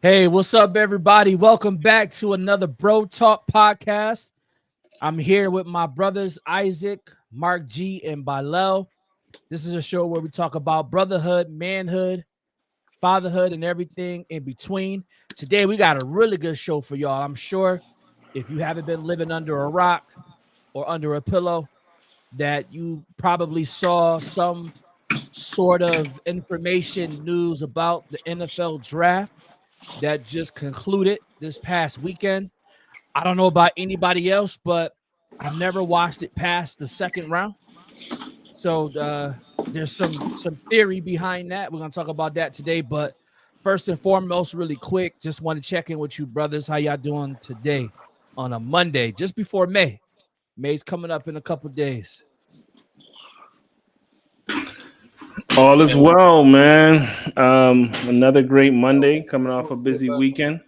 Hey, what's up, everybody? Welcome back to another Bro Talk podcast. I'm here with my brothers Isaac, Mark G, and BRho. This is a show where we talk about brotherhood, manhood, fatherhood, and everything in between. Today, we got a really good show for y'all. I'm sure if you haven't been living under a rock or under a pillow, that you probably saw some sort of information, news about the NFL draft that just concluded this past weekend. I don't know about anybody else, but I've never watched it past the second round. So there's some theory behind that. We're gonna talk about that today. But first and foremost, really quick, just want to check in with you, brothers. How y'all doing today on a Monday, just before May? May's coming up in a couple days. All is well, man. Another great Monday coming off a busy weekend.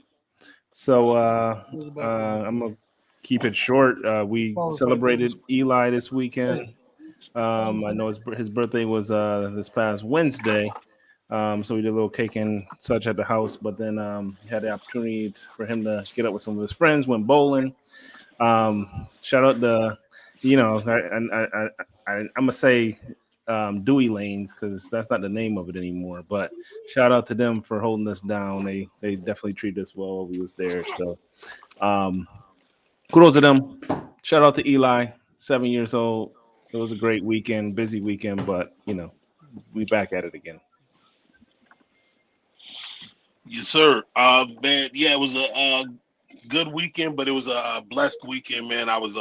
So I'm going to keep it short. We celebrated Eli this weekend. I know his birthday was this past Wednesday. So we did a little cake and such at the house. But then had the opportunity for him to get up with some of his friends, went bowling. Shout out the, I'm going to say, Dewey Lanes, because that's not the name of it anymore. But shout out to them for holding us down. They definitely treated us well while we was there. So kudos to them. Shout out to Eli, 7 years old. It was a great weekend, busy weekend, but we back at it again. Yes, sir. Man, yeah, it was a good weekend, but it was a blessed weekend, man. I was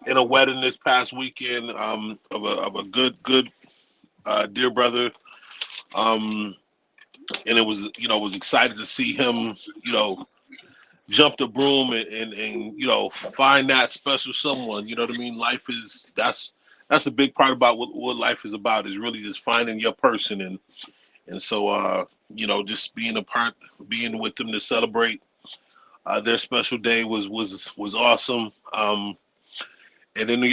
in a wedding this past weekend of a good dear brother, and it was excited to see him jump the broom and find that special someone. You know what I mean? Life is that's a big part about what life is about, is really just finding your person, and so just being with them to celebrate their special day was awesome. And then we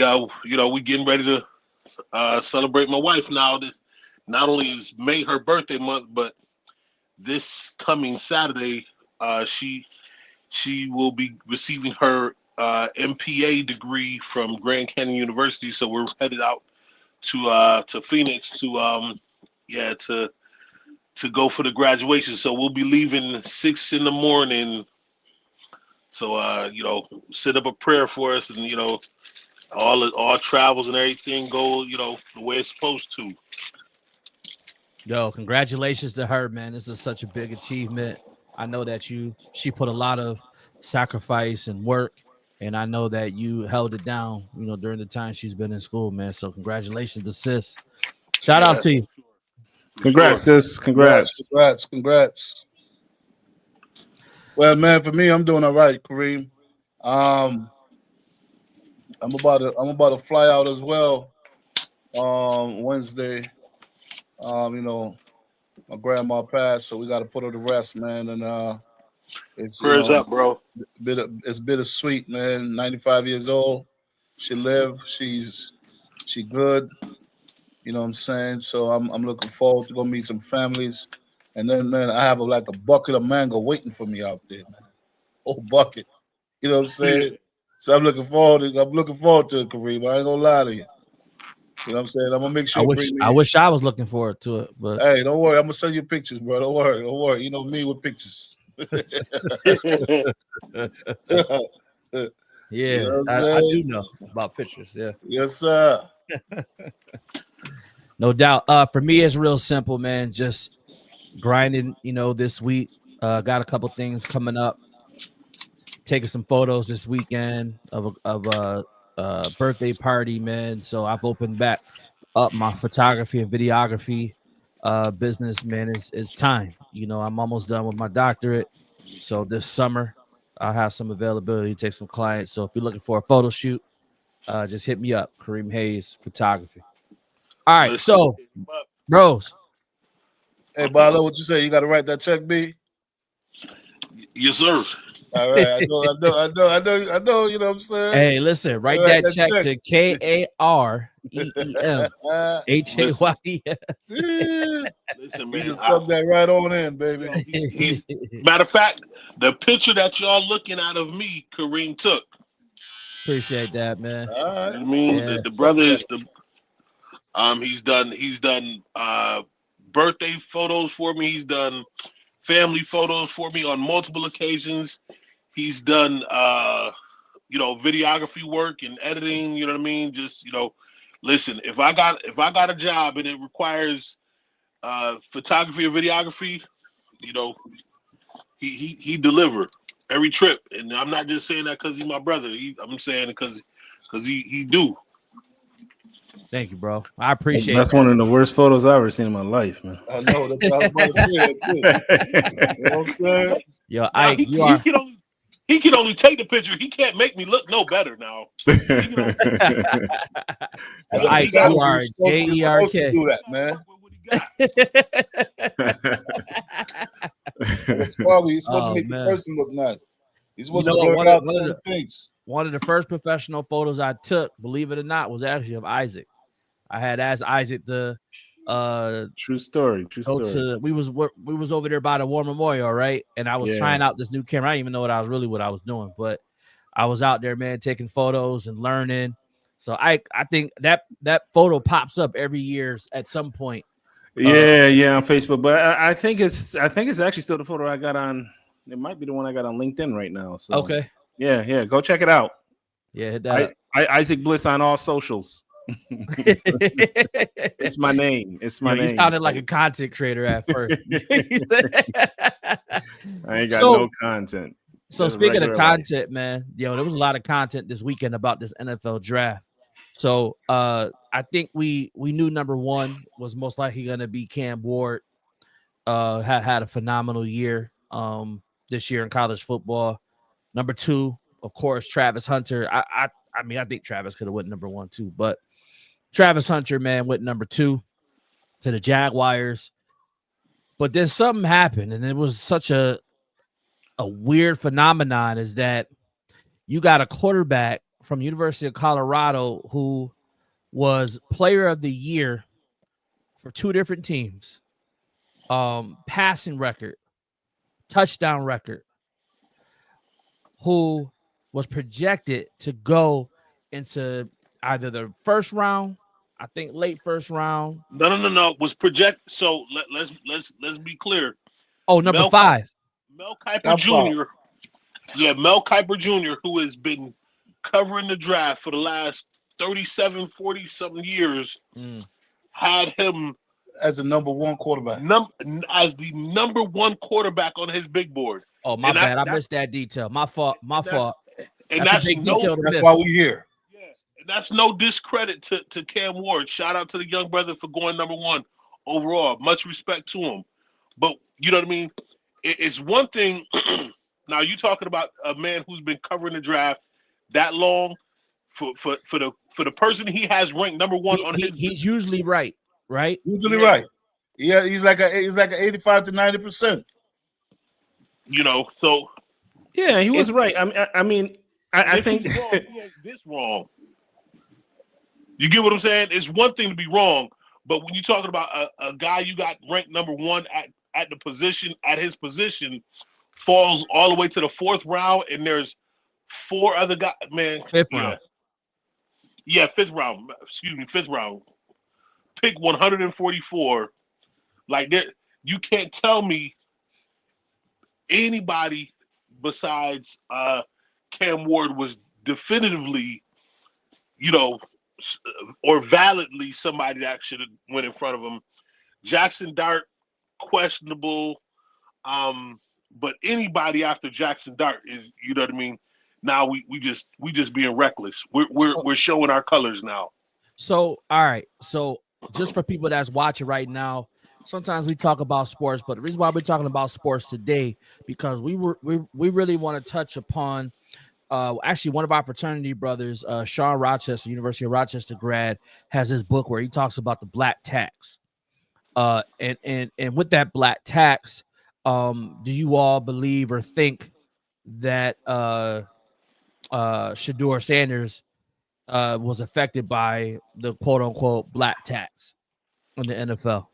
getting ready to celebrate my wife now. Not only is May her birthday month, but this coming Saturday, she will be receiving her MPA degree from Grand Canyon University. So we're headed out to Phoenix to go for the graduation. So we'll be leaving 6 a.m. So set up a prayer for us, and all travels and everything go the way it's supposed to. Yo, congratulations to her, man. This is such a big achievement. I know that she put a lot of sacrifice and work, and I know that you held it down, during the time she's been in school, man. So congratulations to sis. Shout out to you. Congrats, sis. Congrats. Congrats. Well, man, for me, I'm doing all right, Kareem. I'm about to fly out as well Wednesday. My grandma passed, so we got to put her to rest, man. And it's prayers up, bro. It's bittersweet, man. 95 years old. She lived. She good. You know what I'm saying? So I'm looking forward to go meet some families. And then, man, I have a bucket of mango waiting for me out there, man. Whole bucket. You know what I'm saying? So I'm looking forward to it, Kareem. I ain't gonna lie to you. You know what I'm saying? I'm gonna make sure. I wish I was looking forward to it, but hey, don't worry. I'm gonna send you pictures, bro. Don't worry. You know me with pictures. yeah, I do know about pictures. Yeah. Yes, sir. No doubt. For me, it's real simple, man. Just grinding, this week. Got a couple things coming up. Taking some photos this weekend of a birthday party, man. So I've opened back up my photography and videography business, man. It's time. I'm almost done with my doctorate. So this summer I'll have some availability to take some clients. So if you're looking for a photo shoot, just hit me up. Kareem Hayes Photography. All right, so bros. Hey, BRho, what you say? You got to write that check, B? Yes, sir. All right, I know. You know what I'm saying? Hey, listen, write that check to KAREEMHAYES. Listen, You man. just plug that right on in, baby. Matter of fact, the picture that y'all looking at of me, Kareem took. Appreciate that, man. All right. I mean, Yeah. the brother is he's done birthday photos for me. He's done family photos for me on multiple occasions. He's done videography work and editing, you know what I mean? Just, listen, if I got a job and it requires photography or videography, he delivered every trip. And I'm not just saying that because he's my brother. I'm saying it because he do. Thank you, bro. I appreciate That's one of the worst photos I've ever seen in my life, man. I know. That's what I was about to say. Too. You know what I'm saying? Yo, he can only take the picture. He can't make me look no better now. Ike, you are JERK. Do that, man. He's supposed to make the person look nice. He's supposed to blur out certain things. One of the first professional photos I took, believe it or not, was actually of Isaac. I had asked Isaac to true story. We was over there by the War Memorial, right? And I was trying out this new camera. I didn't even know what I was doing, but I was out there, man, taking photos and learning. So I think that photo pops up every year at some point. Yeah, on Facebook. But I think it's actually still the photo I got on. It might be the one I got on LinkedIn right now. So okay. Yeah. Go check it out. Yeah, hit that up. Isaac Bliss on all socials. It's my name. Name. You sounded like a content creator at first. I ain't got no content. So speaking of content, man, there was a lot of content this weekend about this NFL draft. So I think we knew number one was most likely going to be Cam Ward. Had a phenomenal year this year in college football. Number two, of course, Travis Hunter. I think Travis could have went number one too, but Travis Hunter, man, went number two to the Jaguars. But then something happened, and it was such a weird phenomenon, is that you got a quarterback from University of Colorado who was player of the year for two different teams, passing record, touchdown record, who was projected to go into either the first round, I think late first round. No. Was projected. So let's be clear. Oh, number 5. Mel Kiper Jr. Yeah, Mel Kiper Jr., who has been covering the draft for the last 37, 40-something years, had him as the number one quarterback. As the number one quarterback on his big board. Oh, my bad. I missed that detail. My fault. And that's why we're here. Yeah, and that's no discredit to Cam Ward. Shout out to the young brother for going number one overall. Much respect to him. But you know what I mean? It's one thing. Now you talking about a man who's been covering the draft that long. For the person he has ranked number one on his. He's usually right. Usually right. Yeah, he's like a 85 to 90%. So. Yeah, he was right. I think he's wrong, he ain't this wrong. You get what I'm saying? It's one thing to be wrong, but when you're talking about a guy you got ranked number one at his position, falls all the way to the 4th round, and there's 4 other guys. Man, 5th round. Yeah, 5th round. Excuse me, 5th round. Pick 144. Like that, you can't tell me anybody besides Cam Ward was definitively, or validly somebody that should have went in front of him. Jackson Dart, questionable. But anybody after Jackson Dart is, you know what I mean? Now we just being reckless. We're showing our colors now. So all right. So just for people that's watching right now, sometimes we talk about sports, but the reason why we're talking about sports today, because we really want to touch upon actually one of our fraternity brothers, Sean Rochester, University of Rochester grad, has his book where he talks about the black tax. And with that black tax, do you all believe or think that Shedeur Sanders was affected by the quote unquote black tax in the NFL.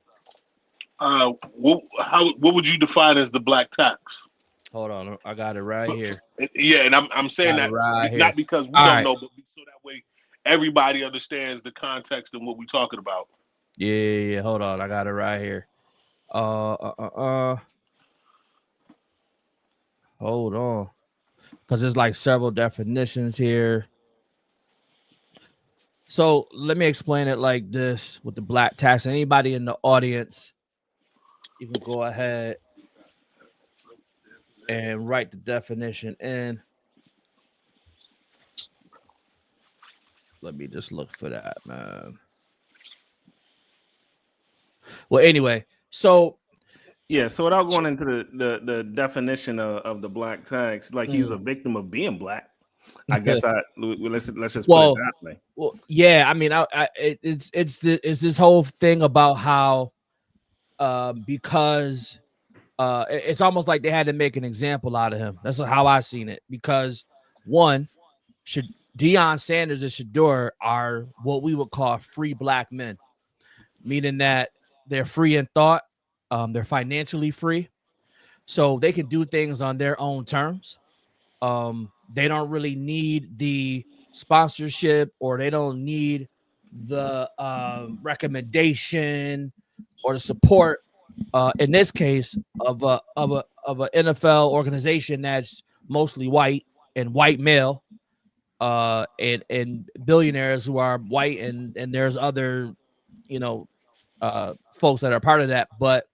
What would you define as the black tax? Hold on, I got it right here. Yeah, and I'm saying Got it that right here. not because we All don't right. know, but so that way everybody understands the context and what we're talking about. Yeah. Hold on, I got it right here. Hold on, because there's like several definitions here. So let me explain it like this with the black tax. Anybody in the audience, you can go ahead and write the definition in. Let me just look for that, man. Well, anyway, so Yeah, so without going into the definition of the black tax, like he was a victim of being black. I guess let's just put it that way. Well, yeah, I mean, it's this whole thing about how because it's almost like they had to make an example out of him. That's how I seen it. Because one, Deion Sanders and Shedeur are what we would call free black men, meaning that they're free in thought, they're financially free, so they can do things on their own terms. They don't really need the sponsorship, or they don't need the recommendation or the support. In this case, of a NFL organization that's mostly white and white male, and billionaires who are white, and there's other, folks that are part of that, but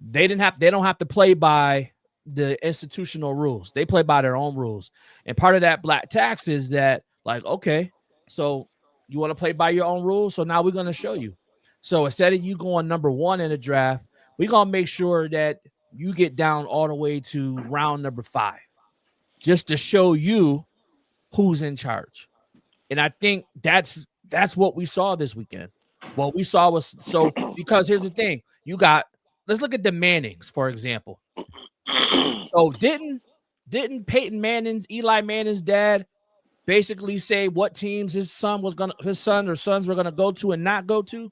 they don't have to play by the institutional rules. They play by their own rules. And part of that black tax is that, like, okay, so you want to play by your own rules, so now we're going to show you. So instead of you going number 1 in the draft, we're going to make sure that you get down all the way to round number 5, just to show you who's in charge. And I think that's what we saw this weekend. What we saw was, so, because here's the thing, let's look at the Mannings, for example. So didn't Peyton Manning's, Eli Manning's dad, basically say what teams his son or sons were gonna go to and not go to?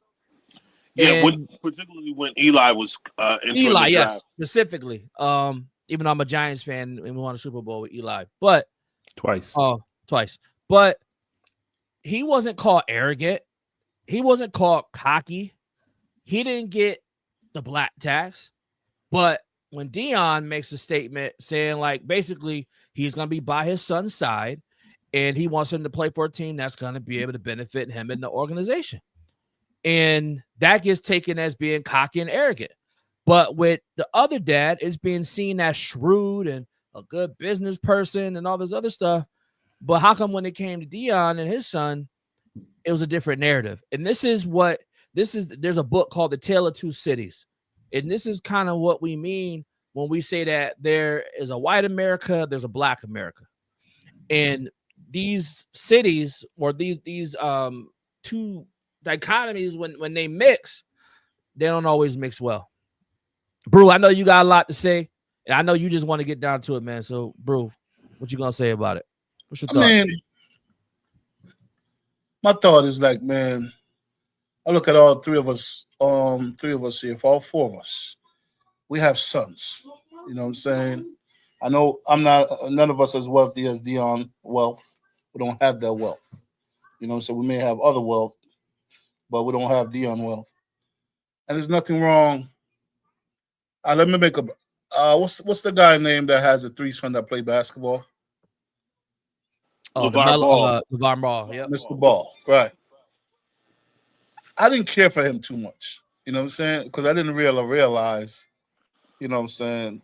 Yeah, And particularly when Eli was entering Eli, the draft. yes, specifically. Even though I'm a Giants fan and we won a Super Bowl with Eli, but Twice. But he wasn't called arrogant. He wasn't called cocky. He didn't get the black tax. But when Deion makes a statement saying, like, basically he's going to be by his son's side and he wants him to play for a team that's going to be able to benefit him in the organization, and that gets taken as being cocky and arrogant. But with the other dad, it's being seen as shrewd and a good business person and all this other stuff. But how come when it came to Deion and his son, it was a different narrative? And there's a book called The Tale of Two Cities. And this is kind of what we mean when we say that there is a white America, there's a black America. And these cities, or these two dichotomies, when they mix, they don't always mix well. BRho, I know you got a lot to say, and I know you just want to get down to it, man. So, BRho, what you gonna say about it? What's your thought? I mean, my thought is like, man, I look at all three of us here, for all 4 of us, we have sons. You know what I'm saying? I know none of us as wealthy as Deion wealth. We don't have that wealth. You know, so we may have other wealth, but we don't have Deion wealth. And there's nothing wrong. Let me make what's the guy name that has the 3 sons that play basketball? LeVar Ball. LeVar Ball, yeah. Mr. Ball, right. I didn't care for him too much. You know what I'm saying? Because I didn't realize, you know what I'm saying?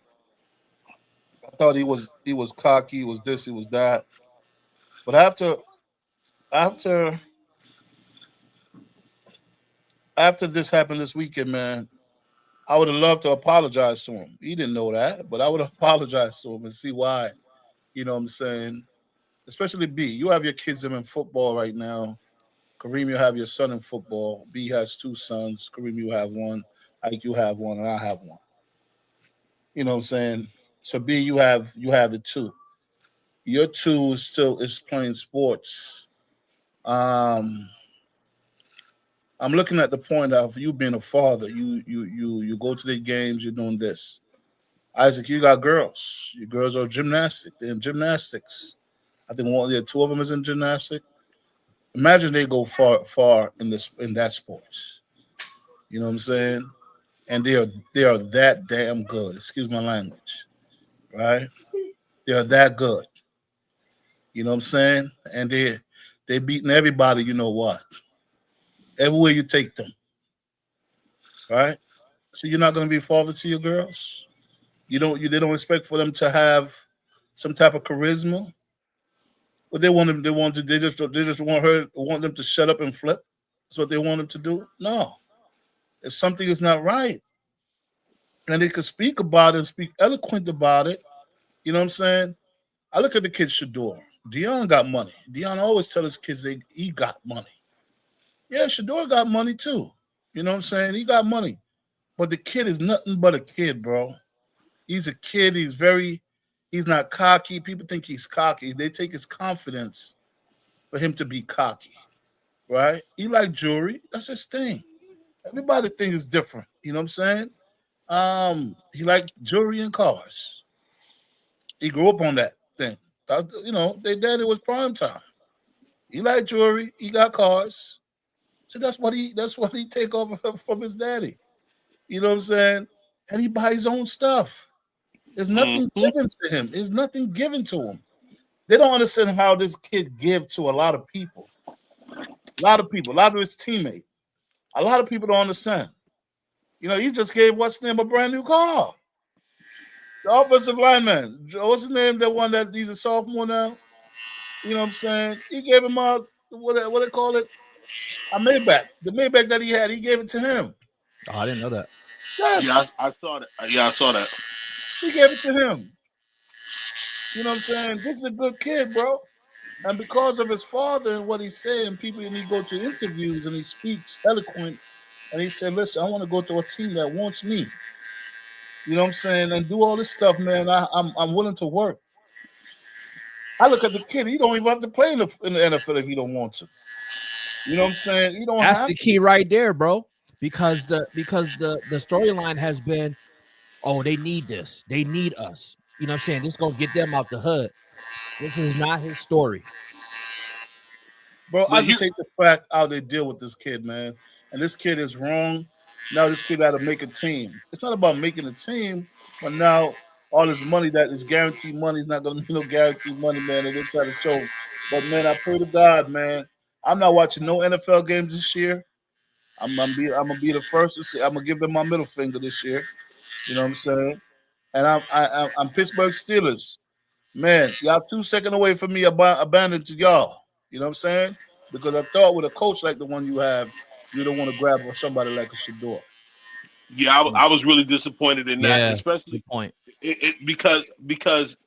I thought he was cocky, he was this, he was that. But after this happened this weekend, man, I would have loved to apologize to him. He didn't know that, but I would have apologized to him and see why. You know what I'm saying? Especially B. You have your kids in football right now. Kareem, you have your son in football. B has 2 sons. Kareem, you have 1. Ike, you have 1, and I have 1. You know what I'm saying? So B, you have the two. Your two is still is playing sports. Um, I'm looking at the point of you being a father. You go to the games. You're doing this. Isaac, you got girls. Your girls are gymnastics. They're in gymnastics. I think two of them is in gymnastics. Imagine they go far in that sports. You know what I'm saying? And they are that damn good. Excuse my language, right? They are that good. You know what I'm saying? And they beating everybody. You know what? Everywhere you take them, right? So you're not going to be a father to your girls. They don't expect for them to have some type of charisma. What they want them, they just want them to shut up and flip. That's what they want them to do. No, if something is not right, and they could speak about it, speak eloquent about it. You know what I'm saying? I look at the kid Shedeur. Dion got money. Dion always tell his kids he got money. Yeah, Shedeur got money too. You know what I'm saying? He got money. But the kid is nothing but a kid, bro. He's a kid. He's not cocky. People think he's cocky. They take his confidence for him to be cocky, right? He like jewelry. That's his thing. Everybody thinks it's different. You know what I'm saying? He like jewelry and cars. He grew up on that thing. Their daddy was prime time. He like jewelry. He got cars. So that's what he take over from his daddy. You know what I'm saying? And he buys his own stuff. There's nothing given to him. There's nothing given to him. They don't understand how this kid give to a lot of people. A lot of his teammates. A lot of people don't understand. You know, he just gave what's his name a brand new car. The offensive lineman, what's his name? The one that he's a sophomore now. You know what I'm saying? He gave him what they call it, a Maybach. The Maybach that he had, he gave it to him. Oh, I didn't know that. Yes. Yeah, I saw that. Yeah, I saw that. He gave it to him. You know what I'm saying? This is a good kid, bro. And because of his father and what he's saying, and he go to interviews and he speaks eloquent, and he said, "Listen, I want to go to a team that wants me." You know what I'm saying? And do all this stuff, man. I'm willing to work. I look at the kid. He don't even have to play in the NFL if he don't want to. You know what I'm saying? He don't That's have the to. key right there, bro. Because the storyline has been, oh, they need this. They need us. You know what I'm saying? This is gonna get them out the hood. This is not his story. Bro, I just hate the fact how they deal with this kid, man. And this kid is wrong. Now this kid got to make a team. It's not about making a team, but now all this money that is guaranteed money is not going to be no guaranteed money, man. And they try to show. But man, I pray to God, man. I'm not watching no NFL games this year. I'm gonna be the first to say I'm gonna give them my middle finger this year. You know what I'm saying? And I'm Pittsburgh Steelers. Man, y'all 2 seconds away from me abandoned to y'all. You know what I'm saying? Because I thought with a coach like the one you have, you don't want to grab somebody like a Shedeur. Yeah, I was really disappointed in that, especially good point. Because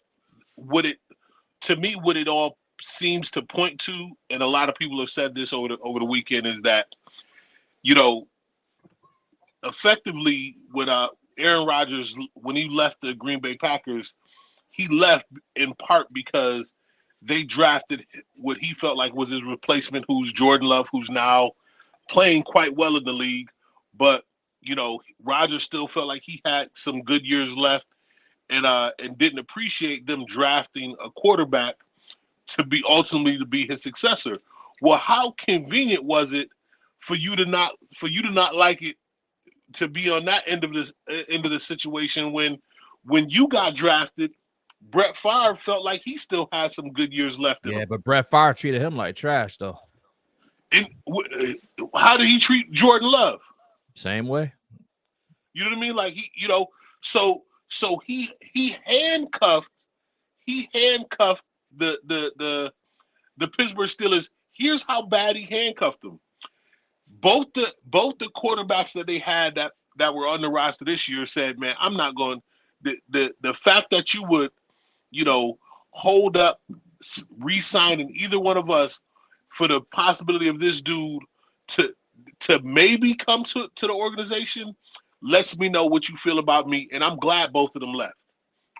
what it all seems to point to, and a lot of people have said this over the weekend, is that, you know, effectively with Aaron Rodgers, when he left the Green Bay Packers, he left in part because they drafted what he felt like was his replacement, who's Jordan Love, who's now playing quite well in the league. But, you know, Rodgers still felt like he had some good years left, and didn't appreciate them drafting a quarterback to be his successor. Well, how convenient was it for you to not like it, to be on that end of the situation when you got drafted? Brett Favre felt like he still had some good years left in him. Yeah, but Brett Favre treated him like trash, though. And how did he treat Jordan Love? Same way. You know what I mean? Like so he handcuffed the Pittsburgh Steelers. Here's how bad he handcuffed them. Both the quarterbacks that they had that were on the roster this year said, "Man, I'm not going." The fact that you would, you know, hold up re-signing either one of us for the possibility of this dude to maybe come to the organization lets me know what you feel about me, and I'm glad both of them left.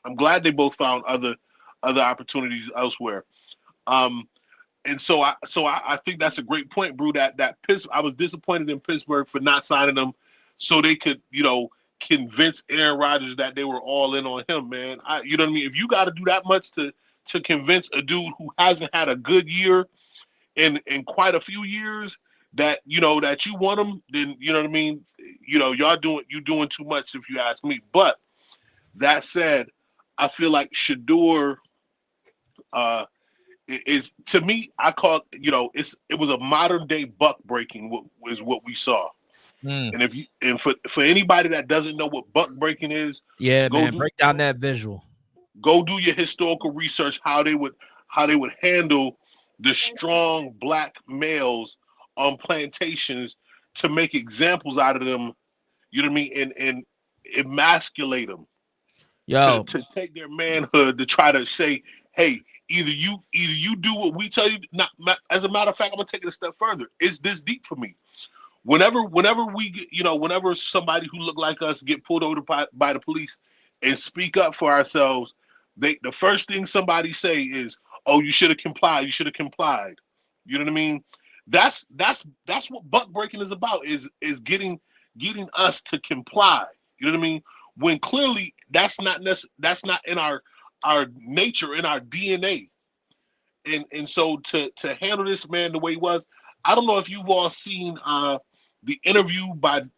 I'm glad they both found other opportunities elsewhere. And so I think that's a great point, Brew. That I was disappointed in Pittsburgh for not signing them so they could, convince Aaron Rodgers that they were all in on him, man. You know what I mean? If you got to do that much to convince a dude who hasn't had a good year in quite a few years that that you want him, then you know what I mean. You doing too much if you ask me. But that said, I feel like Shedeur is, to me, I call it, it was a modern day buck breaking is what we saw. And for anybody that doesn't know what buck breaking is, break down that visual. Go do your historical research how they would handle the strong black males on plantations to make examples out of them. You know what I mean? And emasculate them. To take their manhood to try to say, hey, either you do what we tell you. Not as a matter of fact, I'm gonna take it a step further. It's this deep for me. Whenever we get, whenever somebody who look like us get pulled over by the police and speak up for ourselves, the first thing somebody say is, "Oh, you should have complied. You should have complied." You know what I mean? That's what buck breaking is about. Is getting us to comply. You know what I mean? When clearly that's not in our nature, in our DNA. And so to handle this man the way he was, I don't know if you've all seen the interview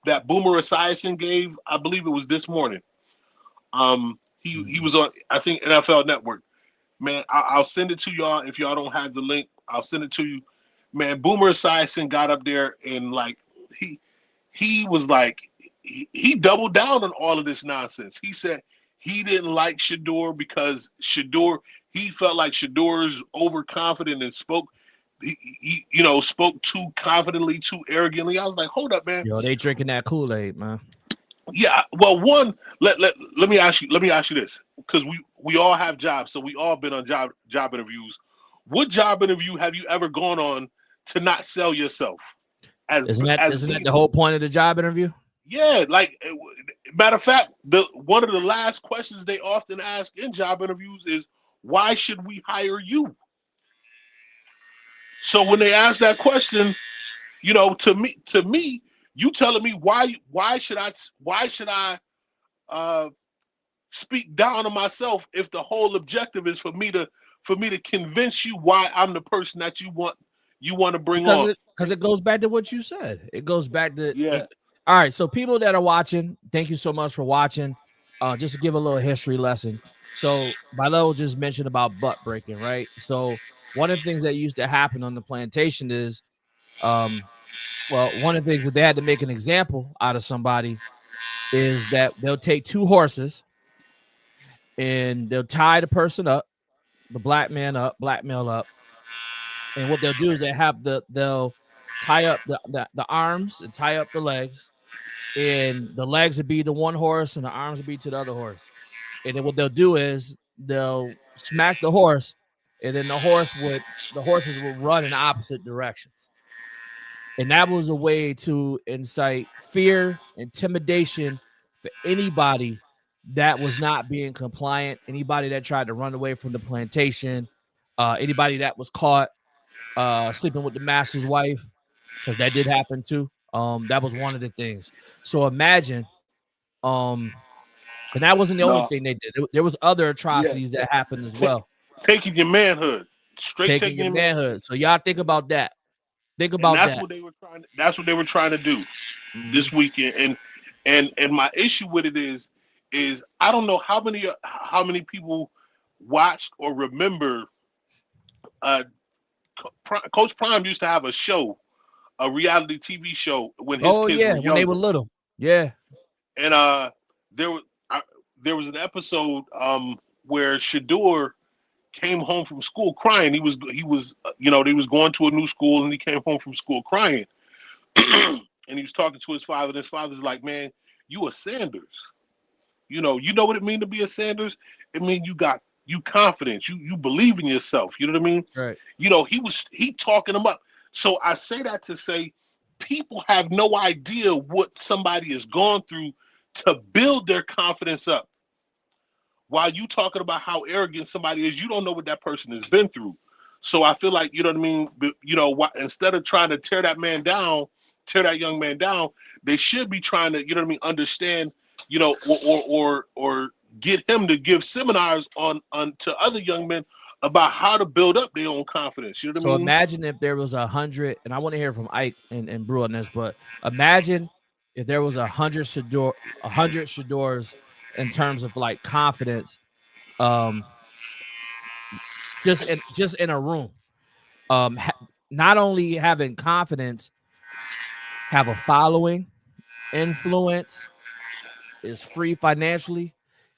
that Boomer Esiason gave. I believe it was this morning. He was on, I think, NFL Network. Man, I'll send it to y'all. If y'all don't have the link, I'll send it to you. Man, Boomer Esiason got up there and like he was like he doubled down on all of this nonsense. He said he didn't like Shedeur because he felt like Shedeur's overconfident and spoke too confidently, too arrogantly. I was like, hold up, man. They drinking that Kool-Aid, man. Yeah, well, one, let me ask you this, because we all have jobs, so we all been on job interviews. What job interview have you ever gone on to not sell yourself? Isn't that the whole point of the job interview? Yeah, like, matter of fact, one of the last questions they often ask in job interviews is, why should we hire you? So when they ask that question, to me, you telling me why should I speak down on myself if the whole objective is for me to convince you why I'm the person that you want to bring on? Because it goes back to what you said. It goes back to yeah. All right, so people that are watching, thank you so much for watching. Just to give a little history lesson. So BRho just mentioned about butt breaking, right? So one of the things that used to happen on the plantation is, one of the things that they had to make an example out of somebody is that they'll take two horses and they'll tie the person up, the black male up, and what they'll do is they'll tie up the arms and tie up the legs, and the legs would be to one horse and the arms would be to the other horse. And then what they'll do is they'll smack the horse, and then the horses will run in opposite directions. And that was a way to incite fear, intimidation for anybody that was not being compliant, anybody that tried to run away from the plantation, anybody that was caught sleeping with the master's wife, because that did happen too. That was one of the things. So imagine, and that wasn't the only thing they did. There was other atrocities that happened as well. Taking your manhood, taking your manhood. So y'all think about that. Think about that's that. That's what they were trying to do this weekend. And my issue with it is I don't know how many people watched or remember. Coach Prime used to have a show, a reality TV show when his kids were younger. When they were little. Yeah. And there was an episode where Shedeur came home from school crying. He was they was going to a new school, and he came home from school crying. And he was talking to his father, and his father's like, "Man, you a Sanders. You know what it means to be a Sanders? It means you confidence, you believe in yourself. You know what I mean?" Right. He talking them up. So I say that to say people have no idea what somebody has gone through to build their confidence up. while you talking about how arrogant somebody is, you don't know what that person has been through. So I feel like, you know what I mean? You know, instead of trying to tear that young man down, they should be trying to, you know what I mean, understand, you know, or get him to give seminars on to other young men about how to build up their own confidence. You know what I So mean? imagine if there was 100, and I want to hear from Ike and BRho on this, but imagine if there was 100 Shedeurs in terms of like confidence, just in a room, not only having confidence, have a following, influence, is free financially.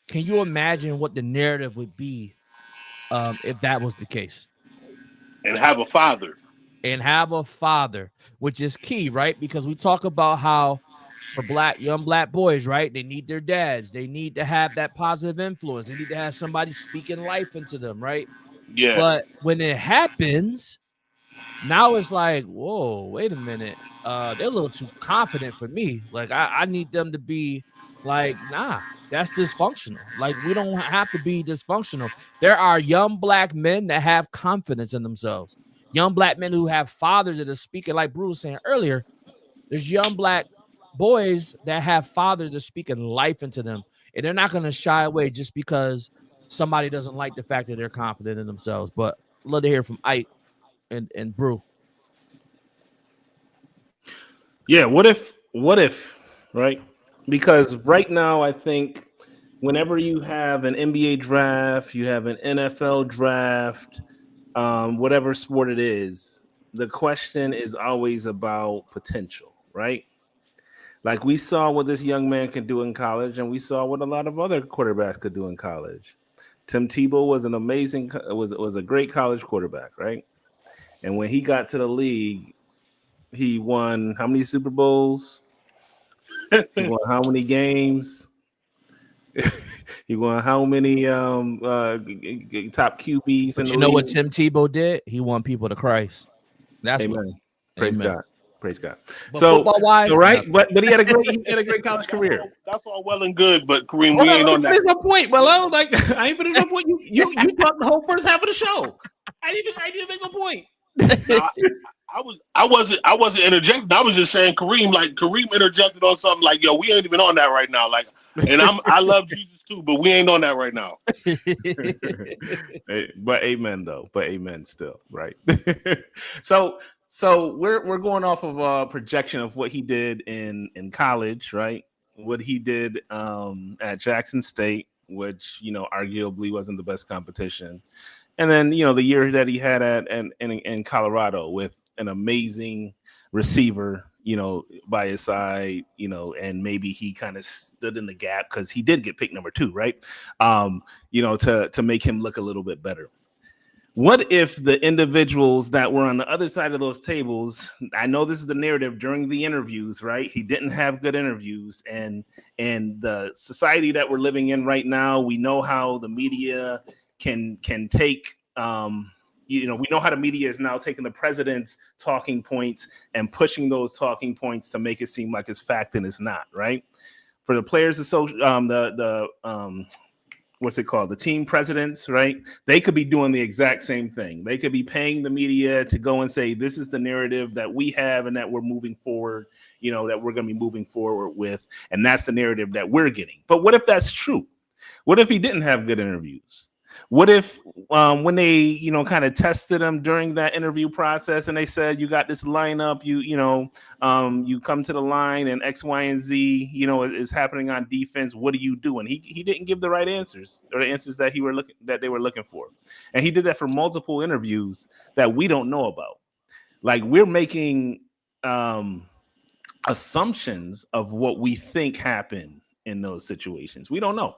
Can you imagine what the narrative would be if that was the case? And have a father. Which is key, right? Because we talk about how for young black boys, right? They need their dads. They need to have that positive influence. They need to have somebody speaking life into them, right? Yeah. But when it happens, now it's like, whoa, wait a minute. They're a little too confident for me. Like I need them to be like, nah, that's dysfunctional. Like we don't have to be dysfunctional. There are young black men that have confidence in themselves. Young black men who have fathers that are speaking, like Bruce was saying earlier. There's young black boys that have fathers that are speaking life into them, and they're not going to shy away just because somebody doesn't like the fact that they're confident in themselves. But I'd love to hear from Ike and BRho. Yeah, what if, right? Because right now, I think whenever you have an NBA draft, you have an NFL draft, whatever sport it is, the question is always about potential, right? Like we saw what this young man could do in college, and we saw what a lot of other quarterbacks could do in college. Tim Tebow was was a great college quarterback, right? And when he got to the league, he won how many Super Bowls? He won how many games? He won how many top QBs in the league? You know what Tim Tebow did? He won people to Christ. That's Amen. what. Praise Amen. God. Praise God. But So football-wise, right, but he had a great college career. That's all well and good, but Kareem, we ain't on that. Finish my point, well, like I ain't finished my point. You talked the whole first half of the show. I didn't make a point. No, I wasn't interjecting. I was just saying Kareem interjected on something like, yo, we ain't even on that right now. Like, and I love Jesus too, but we ain't on that right now. But amen though. But amen still, right? So we're going off of a projection of what he did in college, right? What he did at Jackson State, which arguably wasn't the best competition. And then, the year that he had in Colorado with an amazing receiver, by his side, and maybe he kind of stood in the gap because he did get picked number 2, right? To make him look a little bit better. What if the individuals that were on the other side of those tables, I know this is the narrative during the interviews, right? He didn't have good interviews, and the society that we're living in right now, we know how the media can take, we know how the media is now taking the president's talking points and pushing those talking points to make it seem like it's fact and it's not, right? For the players, what's it called? The team presidents, right? They could be doing the exact same thing. They could be paying the media to go and say, this is the narrative that we have and that we're moving forward, that we're going to be moving forward with. And that's the narrative that we're getting. But what if that's true? What if he didn't have good interviews? What if when they, kind of tested him during that interview process and they said, you got this lineup, you come to the line and X, Y, and Z, is happening on defense. What do you do? And he didn't give the right answers or the answers that they were looking for. And he did that for multiple interviews that we don't know about. Like we're making assumptions of what we think happened in those situations. We don't know.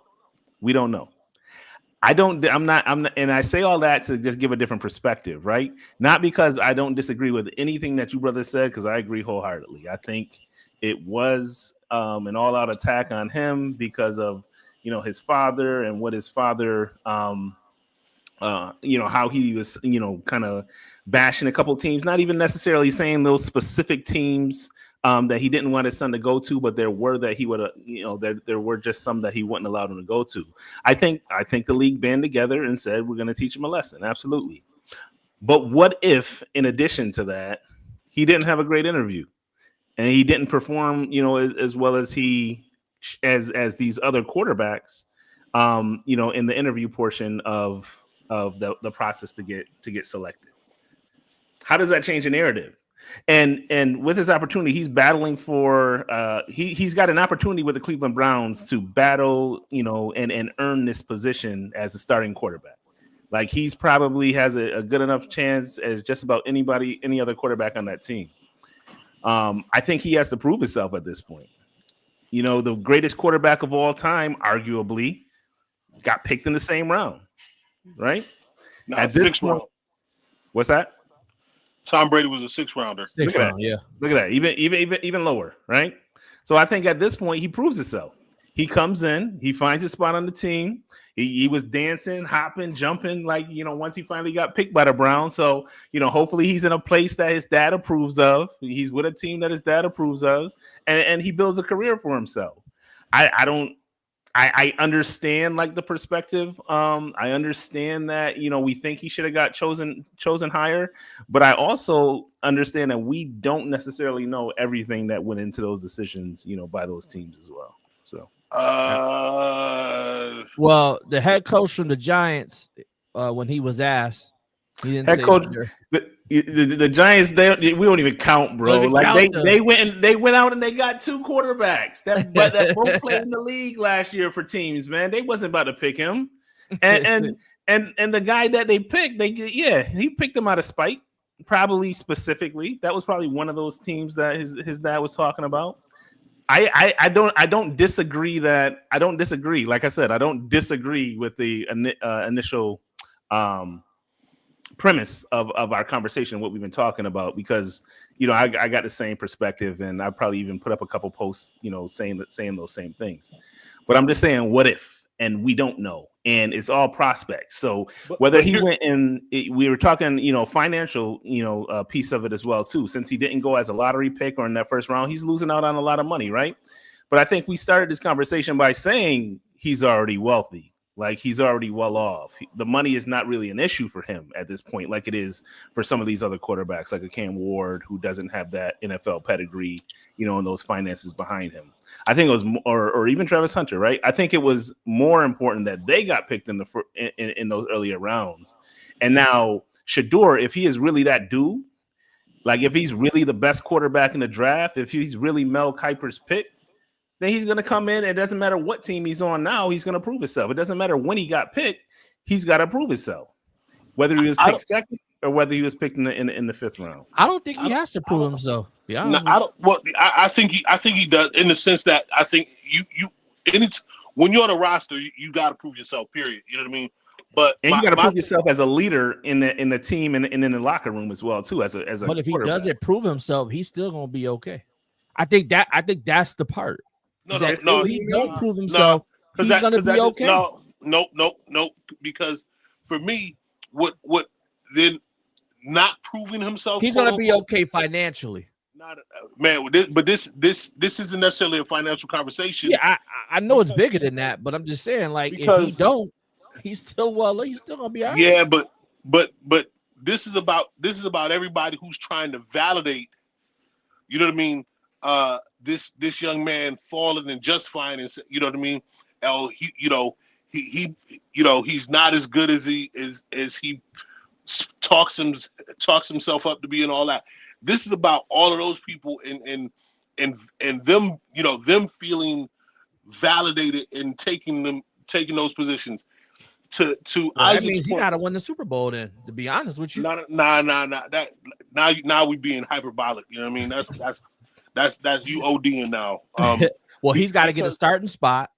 I'm not, and I say all that to just give a different perspective, right? Not because I don't disagree with anything that you brothers said, because I agree wholeheartedly. I think it was an all-out attack on him because of, his father and what his father, how he was, kind of bashing a couple teams, not even necessarily saying those specific teams that he didn't want his son to go to, but there were that he would, there were just some that he wouldn't allow him to go to. I think the league band together and said, we're going to teach him a lesson. Absolutely. But what if, in addition to that, he didn't have a great interview and he didn't perform, as well as as these other quarterbacks, in the interview portion of the process to get selected? How does that change the narrative? And with his opportunity, he's battling for he's got an opportunity with the Cleveland Browns to battle, and earn this position as a starting quarterback. Like, he's probably has a good enough chance as just about any other quarterback on that team. I think he has to prove himself at this point. The greatest quarterback of all time, arguably, got picked in the same round, right? At this sixth round. What's that? Tom Brady was a sixth rounder. Sixth round, yeah. Look at that. Even lower, right? So I think at this point he proves himself. He comes in, he finds his spot on the team. He was dancing, hopping, jumping, like, once he finally got picked by the Browns. So, hopefully he's in a place that his dad approves of. He's with a team that his dad approves of, and he builds a career for himself. I understand, like, the perspective. I understand that, we think he should have got chosen higher, but I also understand that we don't necessarily know everything that went into those decisions, by those teams as well. So, well, the head coach from the Giants, when he was asked, he didn't head say coach. The Giants, we don't even count, bro. Like, they went out and they got two quarterbacks that both played in the league last year for teams. Man, they wasn't about to pick him, and the guy that they picked, he picked him out of spite, probably specifically. That was probably one of those teams that his dad was talking about. I don't disagree. Like I said, I don't disagree with the initial premise of our conversation, what we've been talking about, because I got the same perspective, and I probably even put up a couple posts saying those same things. But I'm just saying, what if? And we don't know, and it's all prospects. So whether he went in, we were talking financial piece of it as well too. Since he didn't go as a lottery pick or in that first round, he's losing out on a lot of money, right? But I think we started this conversation by saying he's already wealthy. Like, he's already well off. The money is not really an issue for him at this point, like it is for some of these other quarterbacks, like a Cam Ward, who doesn't have that NFL pedigree, and those finances behind him. I think it was, or even Travis Hunter, right? I think it was more important that they got picked in those earlier rounds. And now Shedeur, if he is really that dude, like if he's really the best quarterback in the draft, if he's really Mel Kiper's pick, then he's going to come in. It doesn't matter what team he's on now. He's going to prove himself. It doesn't matter when he got picked. He's got to prove himself, whether he was picked second or whether he was picked in the fifth round. I don't think he has to prove himself. I think he does, in the sense that I think when you're on a roster, you got to prove yourself. Period. You know what I mean? But you got to prove yourself as a leader in the team and in the locker room as well too. But if he doesn't prove himself, he's still gonna be okay. I think that's the part. If he don't prove himself, he's gonna be okay. No. Because for me, what then not proving himself, he's gonna be okay financially. This isn't necessarily a financial conversation. Yeah, I know it's bigger than that, but I'm just saying, like, if he don't, he's still gonna be all right. Yeah, but this is about everybody who's trying to validate. You know what I mean? This young man falling and just fine, and you know what I mean? He's not as good as he talks himself up to be and all that. This is about all of those people and them, them feeling validated and taking those positions. To that means he gotta win the Super Bowl then, to be honest with you. Nah. That now we being hyperbolic. You know what I mean? That's you ODing now. Well, he's got to get a starting spot.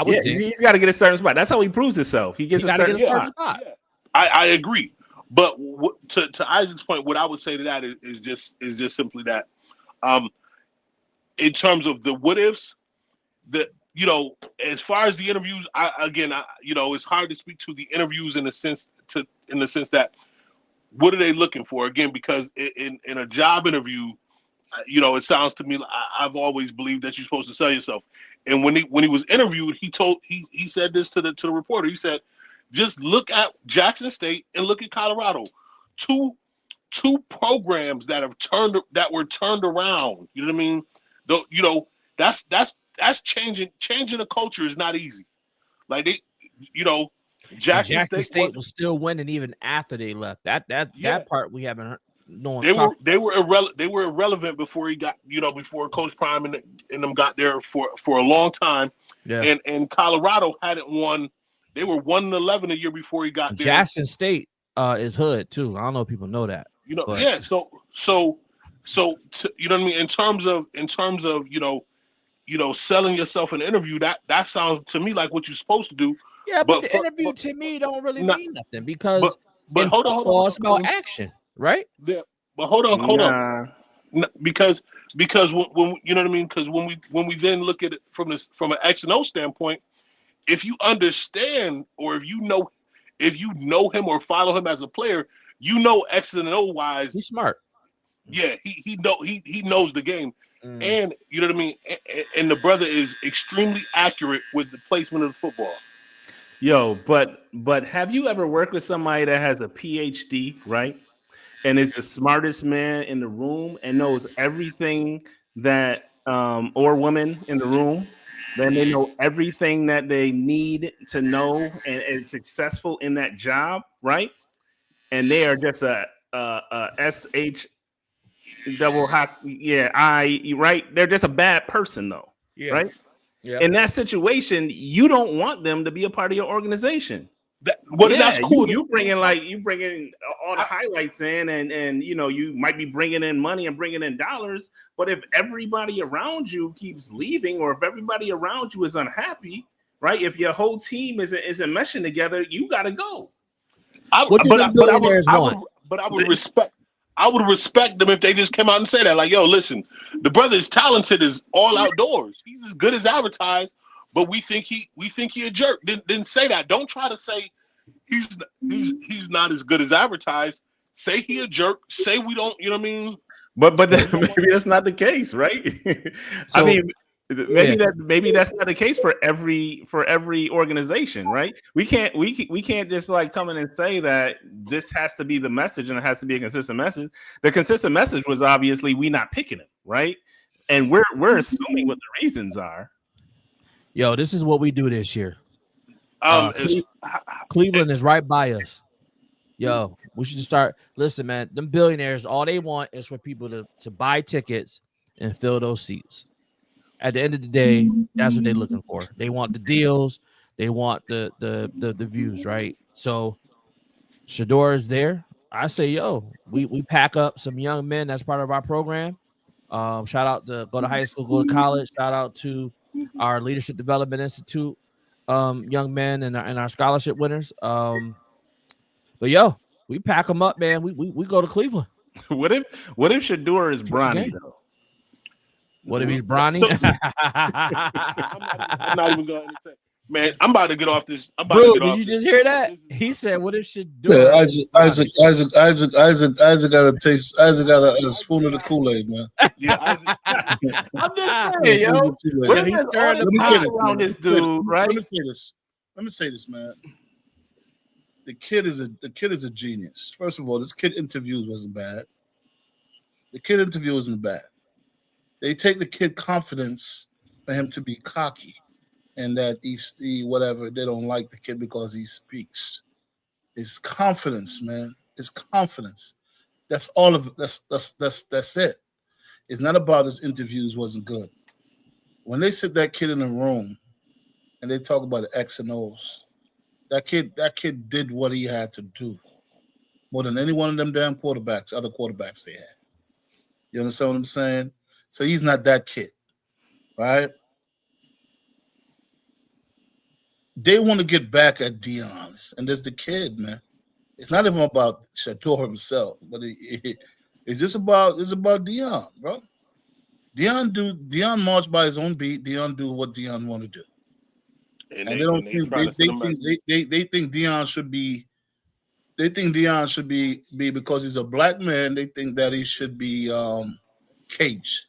He's got to get a starting spot. That's how he proves himself. He gets a starting spot. Yeah. I agree, but to Isaac's point, what I would say to that is just simply that, in terms of the what ifs, as far as the interviews, it's hard to speak to the interviews in the sense that what are they looking for? Again, because in a job interview, it sounds to me like I've always believed that you're supposed to sell yourself. And when he was interviewed, he said this to the reporter. He said, just look at Jackson State and look at Colorado, two programs that were turned around. You know what I mean? Though, that's changing the culture is not easy. Like Jackson State was still winning even after they left. That part we haven't heard. They were irrelevant before he got, before Coach Prime and them got there for a long time. Yeah. And Colorado hadn't won. They were 1-11 a year before he got there. Jackson State is hood too. I don't know if people know that. Yeah. So you know what I mean? In terms of selling yourself in an interview, that sounds to me like what you're supposed to do. Yeah, but the interview to me don't really mean nothing because but hold on, it's about action, right? Yeah, but hold on. Because when you know what I mean? Because when we then look at it from an X and O standpoint, if you understand or if you know him or follow him as a player, X and O wise, he's smart. Yeah, he knows the game, and you know what I mean. And the brother is extremely accurate with the placement of the football. Yo, but have you ever worked with somebody that has a PhD, right? And is the smartest man in the room and knows everything that or woman in the room, then they know everything that they need to know and is successful in that job, right? And they are just a SH double hockey, right? They're just a bad person though, right? Yeah. In that situation, you don't want them to be a part of your organization. That's cool. You bring in all the highlights in, and you might be bringing in money and bringing in dollars. But if everybody around you keeps leaving, or if everybody around you is unhappy, right? If your whole team isn't meshing together, you got to go. I would respect them if they just came out and say that. Like, yo, listen, the brother is talented as all outdoors. He's as good as advertised, but we think he a jerk. Didn't say that. Don't try to say he's not as good as advertised. Say he a jerk. Say we don't. You know what I mean? But maybe that's not the case, right? I mean, maybe that's not the case for every organization, right? We can't just like come in and say that this has to be the message and it has to be a consistent message. The consistent message was obviously we not picking him, right? And we're assuming what the reasons are. Yo, this is what we do this year. Cleveland is right by us. Yo, we should start. Listen, man, them billionaires, all they want is for people to buy tickets and fill those seats. At the end of the day, that's what they're looking for. They want the deals. They want the views, right? So Shedeur is there. I say, yo, we pack up some young men. That's part of our program. Shout out to go to high school, go to college. Shout out to our Leadership Development Institute young men and our scholarship winners. But yo, we pack them up, man. We go to Cleveland. What if Shedeur is Bronny though? What if he's Bronny? I'm not even going to say. Man, I'm about to get off this. Bro, did you just hear that? He said, "What if Shedeur?" Yeah, Isaac got a taste. Isaac got a spoon of the Kool-Aid, man. Yeah, Isaac. I'm just saying, yo. Let me say this, around this dude, right? Let me say this, man. The kid is a genius. First of all, this kid interviews wasn't bad. They take the kid confidence for him to be cocky, and that whatever they don't like the kid because he speaks. It's confidence, man. It's confidence. That's all of it. That's it. It's not about his interviews wasn't good. When they sit that kid in a room and they talk about the X and O's, that kid did what he had to do more than any one of them damn other quarterbacks they had. You understand what I'm saying? So he's not that kid, right? They want to get back at Deion, and there's the kid, man. It's not even about Shedeur himself, but it's just about Deion, bro. Deion march by his own beat. Deion do what Deion want to do, and they think Deion should be. They think Deion should be because he's a black man. They think that he should be caged,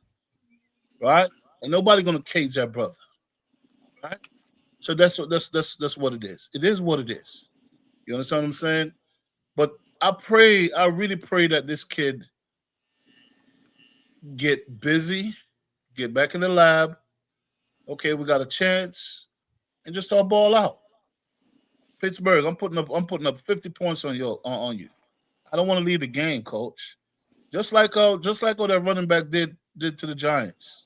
right? And nobody gonna cage that brother, right? So that's what it is. It is what it is. You understand what I'm saying? But I really pray that this kid get busy, get back in the lab. Okay, we got a chance, and just start ball out. Pittsburgh, I'm putting up 50 points on you. I don't want to leave the game, coach. Just like what that running back did to the Giants.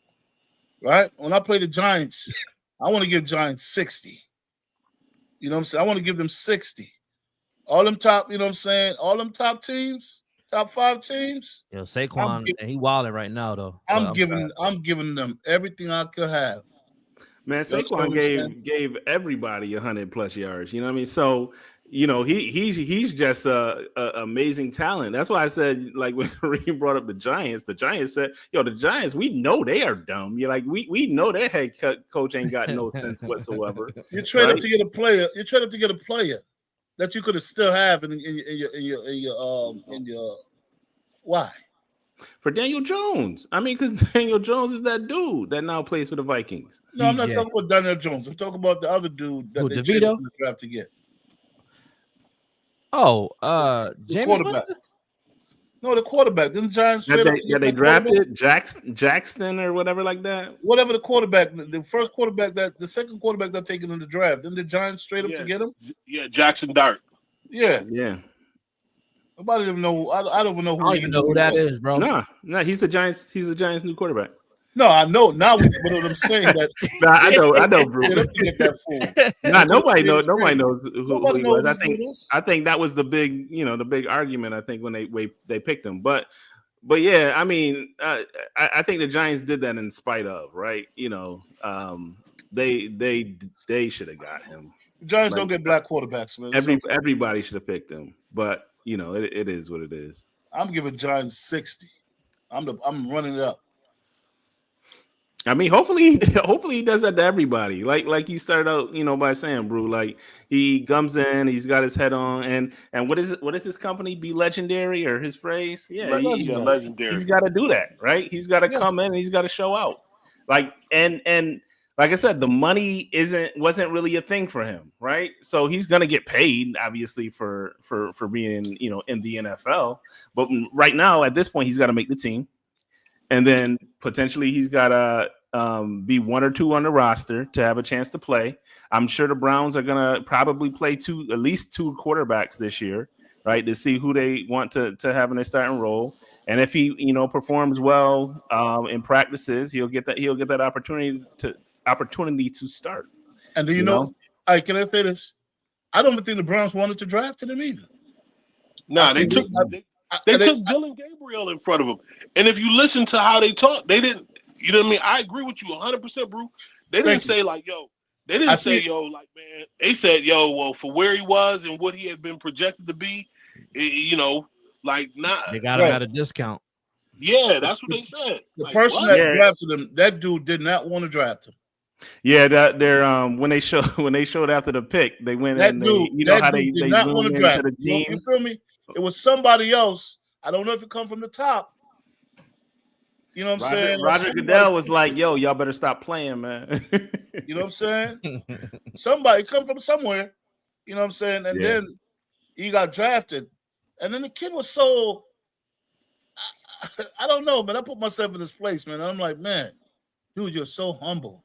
Right? When I play the Giants, I want to give Giants 60. You know what I'm saying? I want to give them 60. All them top, you know what I'm saying? All them top teams, top 5 teams. Yo, Saquon, he wilding right now though. I'm giving them everything I could have. Man, Saquon gave everybody 100+ yards. You know what I mean? So, you know, he's just a amazing talent. That's why I said, like, when Kareem brought up the Giants said, yo, the Giants, we know they are dumb. You're like, we know their head coach ain't got no sense whatsoever. You trade up to get a player. You trade up to get a player that you could have still have in your why? For Daniel Jones. I mean, because Daniel Jones is that dude that now plays for the Vikings. No, I'm not talking about Daniel Jones. I'm talking about the other dude that they traded in the draft to get. Oh, James Winston? No, the quarterback. Didn't Giants they drafted Jackson or whatever like that? Whatever the quarterback, the second quarterback they're taking in the draft. Didn't the Giants straight up to get him? Yeah, Jackson Dart. Yeah. Nobody even know. I don't even know who. I don't even know who that is, bro. No, he's the Giants new quarterback. No, I know now. What I'm saying that. I know, bro. Nobody knows who he was. I think that was the big argument. I think when they picked him, but yeah, I mean, I think the Giants did that in spite of, right? You know, they should have got him. Giants don't get black quarterbacks, man. Everybody should have picked him, but you know, it is what it is. I'm giving Giants 60. I'm running it up. I mean, hopefully he does that to everybody. Like you started out, you know, by saying, bro, like he comes in, he's got his head on, and what is his company? Be legendary, or his phrase? Yeah, legendary. He's got to do that, right? He's got to come in and he's got to show out. Like and like I said, the money wasn't really a thing for him, right? So he's gonna get paid, obviously, for being, you know, in the NFL. But right now, at this point, he's got to make the team, and then potentially he's got to be 1 or 2 on the roster to have a chance to play. I'm sure the Browns are gonna probably play at least 2 quarterbacks this year, right, to see who they want to have in their starting role. And if he, you know, performs well in practices, he'll get that opportunity to start. And do you know? Can I say this? I don't even think the Browns wanted to draft him either. No, they took Dylan Gabriel in front of him. And if you listen to how they talk, they didn't. You know what I mean? I agree with you 100%, bro. They didn't say like, yo. They didn't say, yo, like, man. They said, yo, well, for where he was and what he had been projected to be, you know, like, not. They got him at a discount. Yeah, that's what they said. The person that drafted him, that dude did not want to draft him. Yeah, they're when they showed after the pick, they went in. You know how they did not want to draft him. You feel me? It was somebody else. I don't know if it come from the top. You know what I'm saying? Roger Goodell was like, yo, y'all better stop playing, man. You know what I'm saying? Somebody come from somewhere. You know what I'm saying? And then he got drafted. And then the kid was so, I don't know, man. I put myself in this place, man. I'm like, man, dude, you're so humble.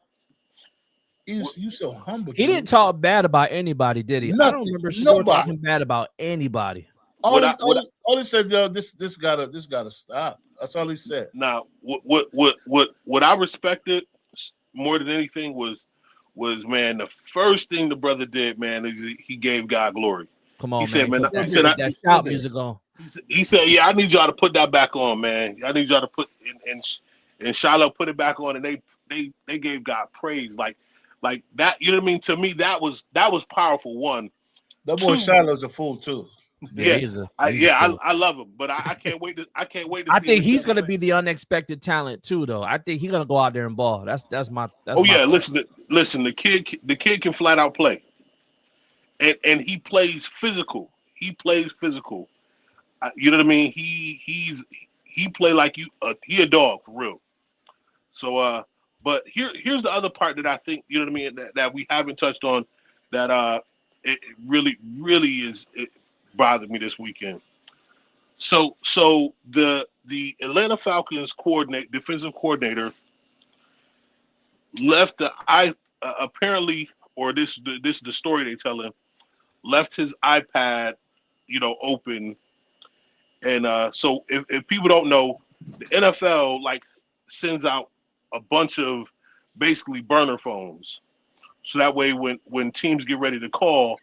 You so humble. He didn't talk bad about anybody, did he? Nothing. I don't remember Shedeur talking bad about anybody. All he said, yo, this gotta stop. That's all he said. Now, what I respected more than anything was man, the first thing the brother did, man, is he gave God glory. Come on, he said, man. He said that shout music on. He said, yeah, I need y'all to put that back on, man. I need y'all to put and Shiloh put it back on, and they gave God praise, like that. You know what I mean? To me, that was powerful. One, that boy Shiloh's a fool too. I love him, but I can't wait to. I think he's gonna be the unexpected talent too, though. I think he's gonna go out there and ball. That's my. Listen. The kid can flat out play, and he plays physical. You know what I mean? he play like he a dog for real. So but here's the other part that I think, you know what I mean, that we haven't touched on, that it really it bothered me this weekend. So the Atlanta Falcons defensive coordinator left apparently, or this is the story they telling, left his iPad, open. And so if people don't know, the NFL sends out a bunch of basically burner phones. So that way when teams get ready to call,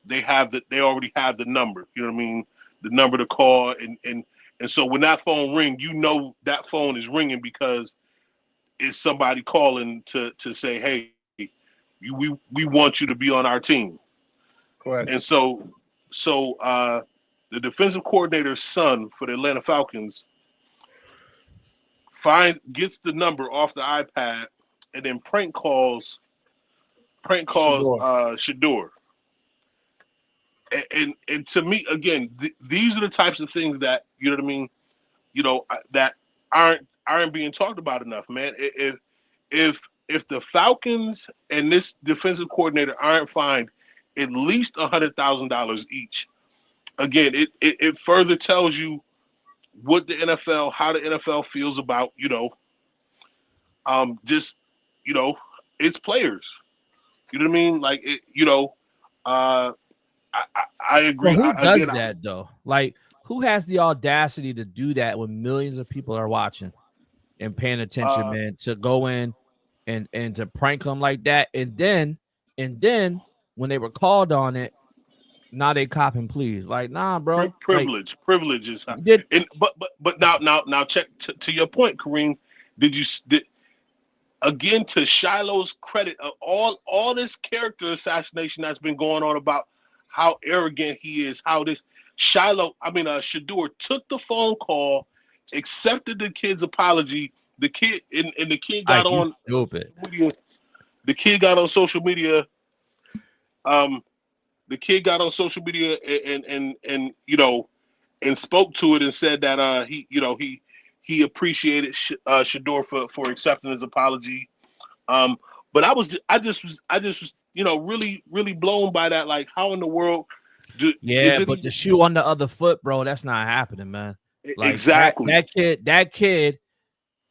they already have the number. You know what I mean? The number to call, and so when that phone ring, that phone is ringing because it's somebody calling to say, hey, we want you to be on our team. Correct. And so the defensive coordinator's son for the Atlanta Falcons gets the number off the iPad and then prank calls Shedeur. And to me, again, these are the types of things that, you know what I mean, that aren't being talked about enough, man. If the Falcons and this defensive coordinator aren't fined at least $100,000 each, again, it further tells you how the NFL feels about, just, its players. You know what I mean? Like, I agree. Well, who does that though? Like, who has the audacity to do that when millions of people are watching and paying attention, man, to go in and to prank them like that, and then when they were called on it, now they cop and please. Like, nah, bro. Privilege is. But now check to your point, Kareem. Again, to Shiloh's credit, of all this character assassination that's been going on about how arrogant he is, how this Shedeur took the phone call, accepted the kid's apology. The kid and the kid got on stupid. The kid got on social media. The kid got on social media and spoke to it and said that he appreciated Shedeur for accepting his apology. But I just was really blown by that. Like, how in the world but the shoe on the other foot, bro, that's not happening, man. Like, exactly. That kid,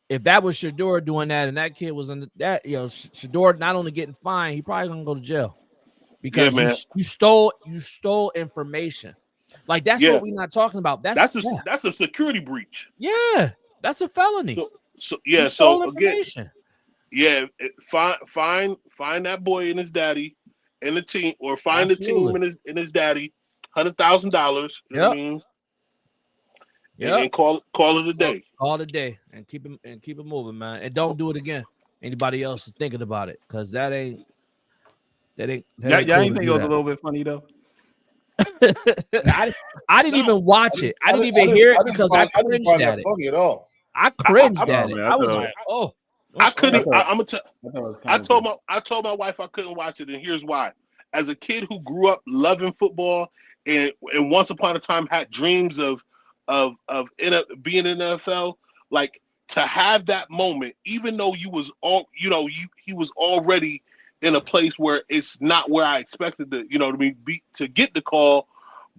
if that was Shedeur doing that and that kid was in that, Shedeur not only getting fined, he probably gonna go to jail because you stole information. Like, that's what we're not talking about. That's a security breach. Yeah, that's a felony. So information. Again, find that boy and his daddy and the team, or find Absolutely. the team and his daddy $100,000. You know what I mean? And call it a day. Call it a day and keep it moving, man. And don't do it again. Anybody else is thinking about it, because that ain't. Y'all ain't think it was a little bit funny though? I didn't even watch it. I didn't even hear it because I cringed at it. Funny at all. I cringed at it. I was like, oh. I couldn't. I told my wife I couldn't watch it, and here's why. As a kid who grew up loving football and once upon a time had dreams of being in the NFL, like, to have that moment, even though he was already in a place where it's not where I expected to get the call,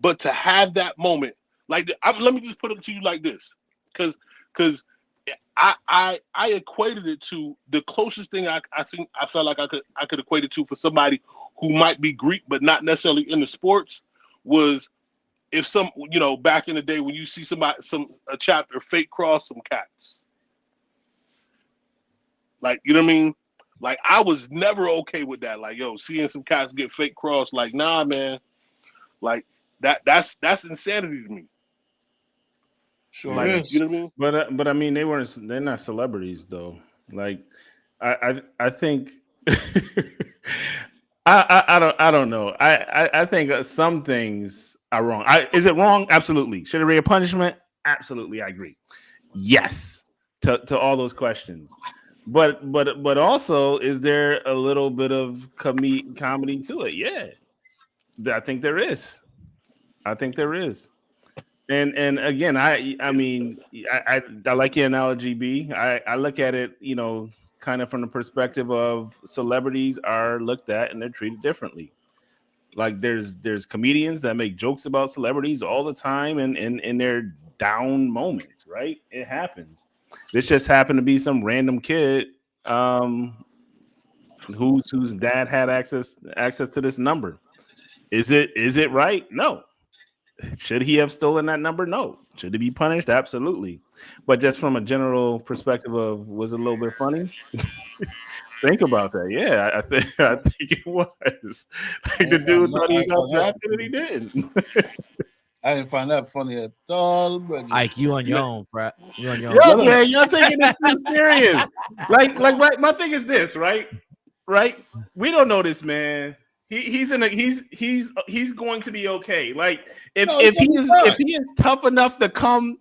but to have that moment, like, let me just put it to you like this, because I equated it to the closest thing I think I felt like I could equate it to for somebody who might be Greek but not necessarily in the sports, was if some, back in the day when you see a chapter fake cross some cats. Like, you know what I mean? Like, I was never okay with that. Like, seeing some cats get fake cross, like, nah, man. Like, that's insanity to me. Sure like, is. you know what I mean? But I mean, they're not celebrities though. Like, I think I don't know. I think some things are wrong. Is it wrong? Absolutely. Should there be a punishment? Absolutely, I agree. Yes, to all those questions. But also, is there a little bit of comedy to it? Yeah, I think there is. And again, I mean, I like your analogy, B. I look at it, kind of from the perspective of celebrities are looked at and they're treated differently. Like there's comedians that make jokes about celebrities all the time and in their down moments, right? It happens. This just happened to be some random kid whose dad had access to this number. Is it right? No. Should he have stolen that number? No. Should he be punished? Absolutely. But just from a general perspective of, was it a little bit funny? Think about that. Yeah, I think it was. Like the dude thought he got drafted and he didn't. I didn't find that funny at all, brother. Ike, you on your own, Pratt. You on your Yo, own. man, y'all taking this too serious. Like, right? My thing is this, right? We don't know this man. He's going to be okay. Like if he is tough enough to come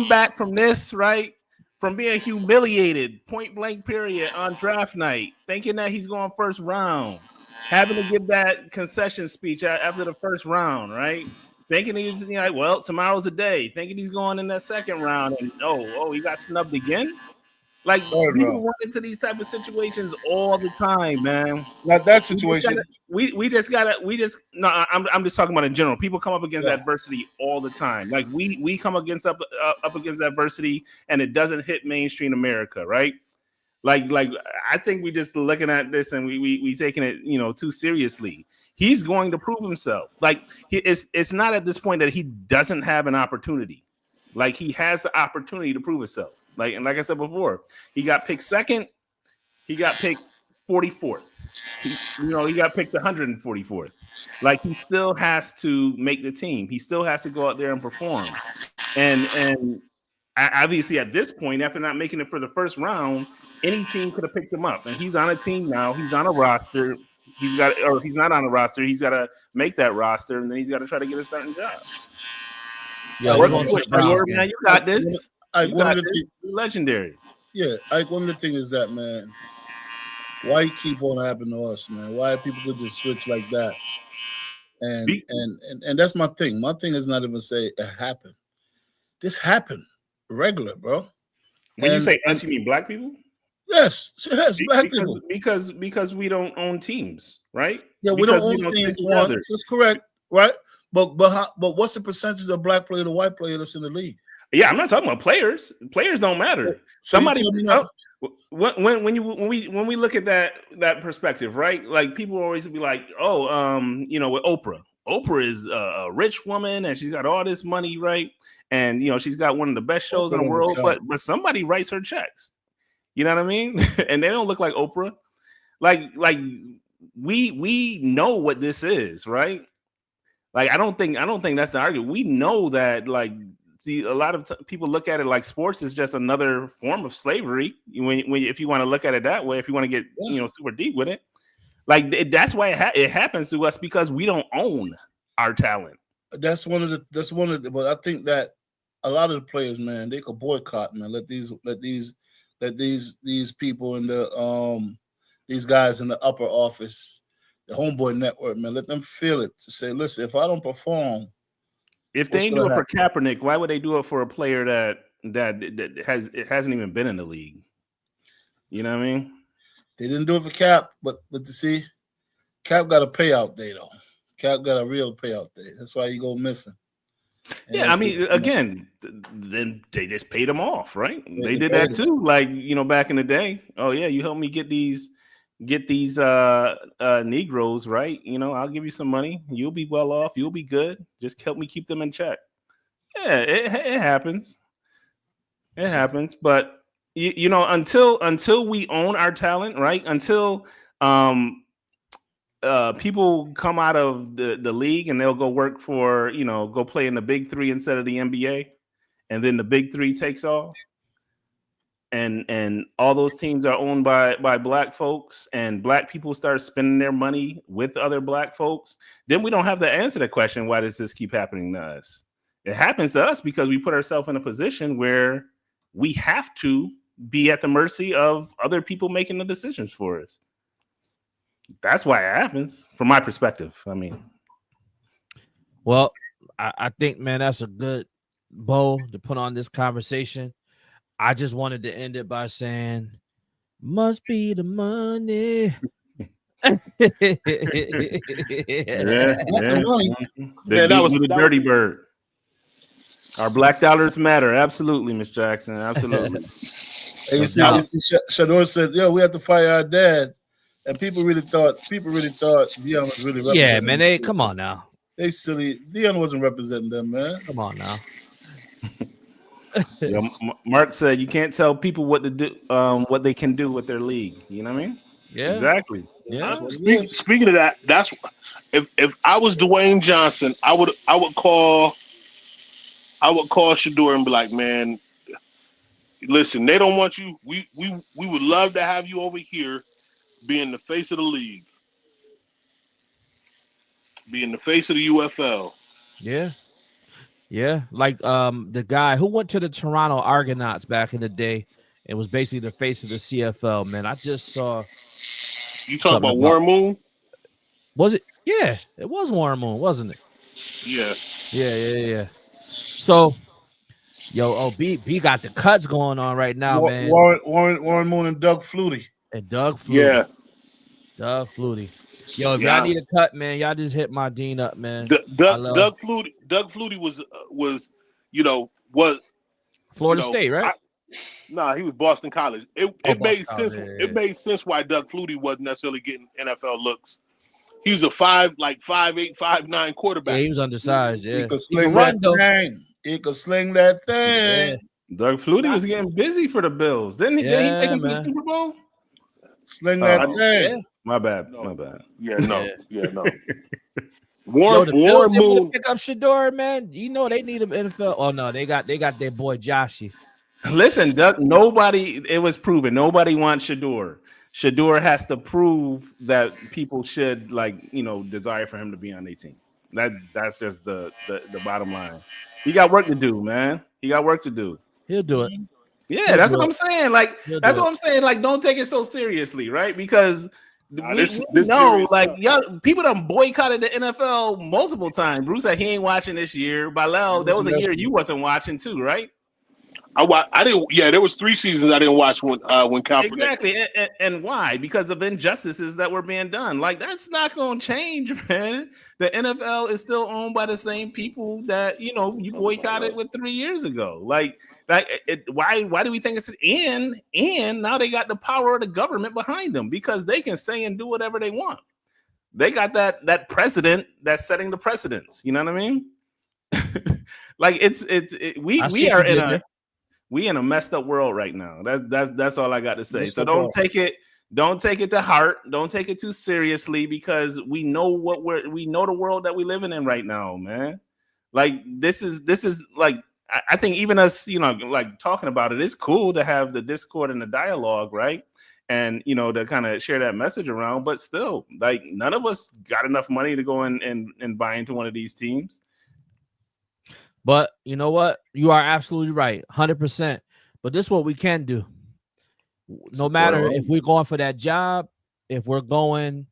back from this, right? From being humiliated, point blank period on draft night, thinking that he's going first round, having to give that concession speech after the first round, right? Thinking he's like, well, tomorrow's a day. Thinking he's going in that second round, and he got snubbed again. Like people run into these type of situations all the time, man. Not that situation. I'm just talking about in general. People come up against adversity all the time. Like we come against up against adversity, and it doesn't hit mainstream America, right? Like I think we just looking at this and we taking it too seriously. He's going to prove himself. Like it's not at this point that he doesn't have an opportunity. Like he has the opportunity to prove himself. Like I said before, he got picked second. He got picked 44th. He got picked 144th. Like he still has to make the team. He still has to go out there and perform. And obviously at this point, after not making it for the first round, any team could have picked him up. And he's on a team now. He's on a roster. He's not on a roster. He's got to make that roster, and then he's got to try to get a starting job. Yeah, man, you got this. Legendary. Yeah, one of the things is that, man, why you keep on happening to us, man? Why people could just switch like that? And that's my thing. My thing is not even say it happened. This happened regular, bro. When you say us, you mean black people? Yes, black people. Because we don't own teams, right? Yeah, we don't own teams. That's correct, right? But what's the percentage of black player to white player that's in the league? Yeah, I'm not talking about players. Players don't matter. When we look at that perspective, right? Like people always be like, with Oprah. Oprah is a rich woman and she's got all this money, right? And she's got one of the best shows in the world, but somebody writes her checks. You know what I mean? And they don't look like Oprah. Like we know what this is, right? Like I don't think that's the argument. We know that a lot of people look at it like sports is just another form of slavery. If you want to look at it that way, if you want to get super deep with it, that's why it happens to us because we don't own our talent. That's one of the. But I think that a lot of the players, man, they could boycott, man. Let these people in the these guys in the upper office, the homeboy network, man, let them feel it to say, listen, if I don't perform. If they ain't do it for Kaepernick, why would they do it for a player that hasn't even been in the league? You know what I mean? They didn't do it for Cap, but to see, Cap got a payout day though. Cap got a real payout day. That's why you go missing. And I mean, again, then they just paid him off, right? Yeah, they did that too. Like back in the day. Oh yeah, you help me get these Negroes, right? I'll give you some money. You'll be well off. You'll be good. Just help me keep them in check. Yeah, it happens. It happens. But until we own our talent, right? Until people come out of the league and they'll go work for go play in the Big Three instead of the NBA, and then the Big Three takes off. And all those teams are owned by black folks, and black people start spending their money with other black folks. Then we don't have to answer the question, why does this keep happening to us? It happens to us because we put ourselves in a position where we have to be at the mercy of other people making the decisions for us. That's why it happens, from my perspective. I mean, well, I think, man, that's a good Bo, to put on this conversation. I just wanted to end it by saying, "Must be the money." Yeah. They Yeah, beat with a dirty bird. Our black dollars matter. Absolutely, Miss Jackson. Absolutely. And you see, Shedeur said, "Yo, we have to fire our dad," and people really thought Dion was really representing. Yeah, man. Hey, come on now. They silly. Dion wasn't representing them, man. Come on now. Mark said you can't tell people what to do, what they can do with their league. You know what I mean? Yeah, exactly. Yeah. Speaking of that, that's if I was Dwayne Johnson, I would call Shedeur and be like, man, listen, they don't want you. We would love to have you over here, being the face of the league, being the face of the UFL. Yeah. Yeah, like the guy who went to the Toronto Argonauts back in the day and was basically the face of the CFL. Man, I just saw. You talking about Warren Moon? Was it? Yeah, it was Warren Moon, wasn't it? Yeah. So, B got the cuts going on right now, man. Warren Moon and Doug Flutie. Doug Flutie. Yeah. Doug Flutie. Yo, if y'all need a cut, man, y'all just hit my Dean up, man. Doug Flutie was Florida State, right? He was Boston College. It made sense. Yeah. It made sense why Doug Flutie wasn't necessarily getting NFL looks. He was a 5'8", 5'9" quarterback. Yeah, he was undersized. Yeah, he could sling that thing. He could sling that thing. Yeah. Doug Flutie was getting busy for the Bills, didn't he? Did he take him to the Super Bowl? Sling that thing. Yeah. My bad. Yeah, no. Warren Moon pick up Shedeur, man. You know they need him NFL. Oh no, they got their boy Joshy. Listen, Doug. It was proven. Nobody wants Shedeur. Shedeur has to prove that people should desire for him to be on their team. That's just the bottom line. He got work to do, man. He got work to do. He'll do it. Yeah, that's what I'm saying. That's what I'm saying. Don't take it so seriously, right? Because we know, people done boycotted the NFL multiple times. Bruce said he ain't watching this year. Bilal, there was a year you wasn't watching too, right? I didn't. Yeah, there was 3 seasons I didn't watch when Kaepernick. Exactly, and why? Because of injustices that were being done. That's not going to change, man. The NFL is still owned by the same people that you boycotted with 3 years ago. Why do we think it's and now they got the power of the government behind them because they can say and do whatever they want. They got that president that's setting the precedents. You know what I mean? We in a messed up world right now. That's all I got to say. So don't take it to heart. Don't take it too seriously because we know the world that we living in right now, man. This is I think even us, talking about it, it's cool to have the discord and the dialogue, right? And to kind of share that message around, but still, none of us got enough money to go and buy into one of these teams. But you know what? You are absolutely right, 100%. But this is what we can do. No matter if we're going for that job, if we're going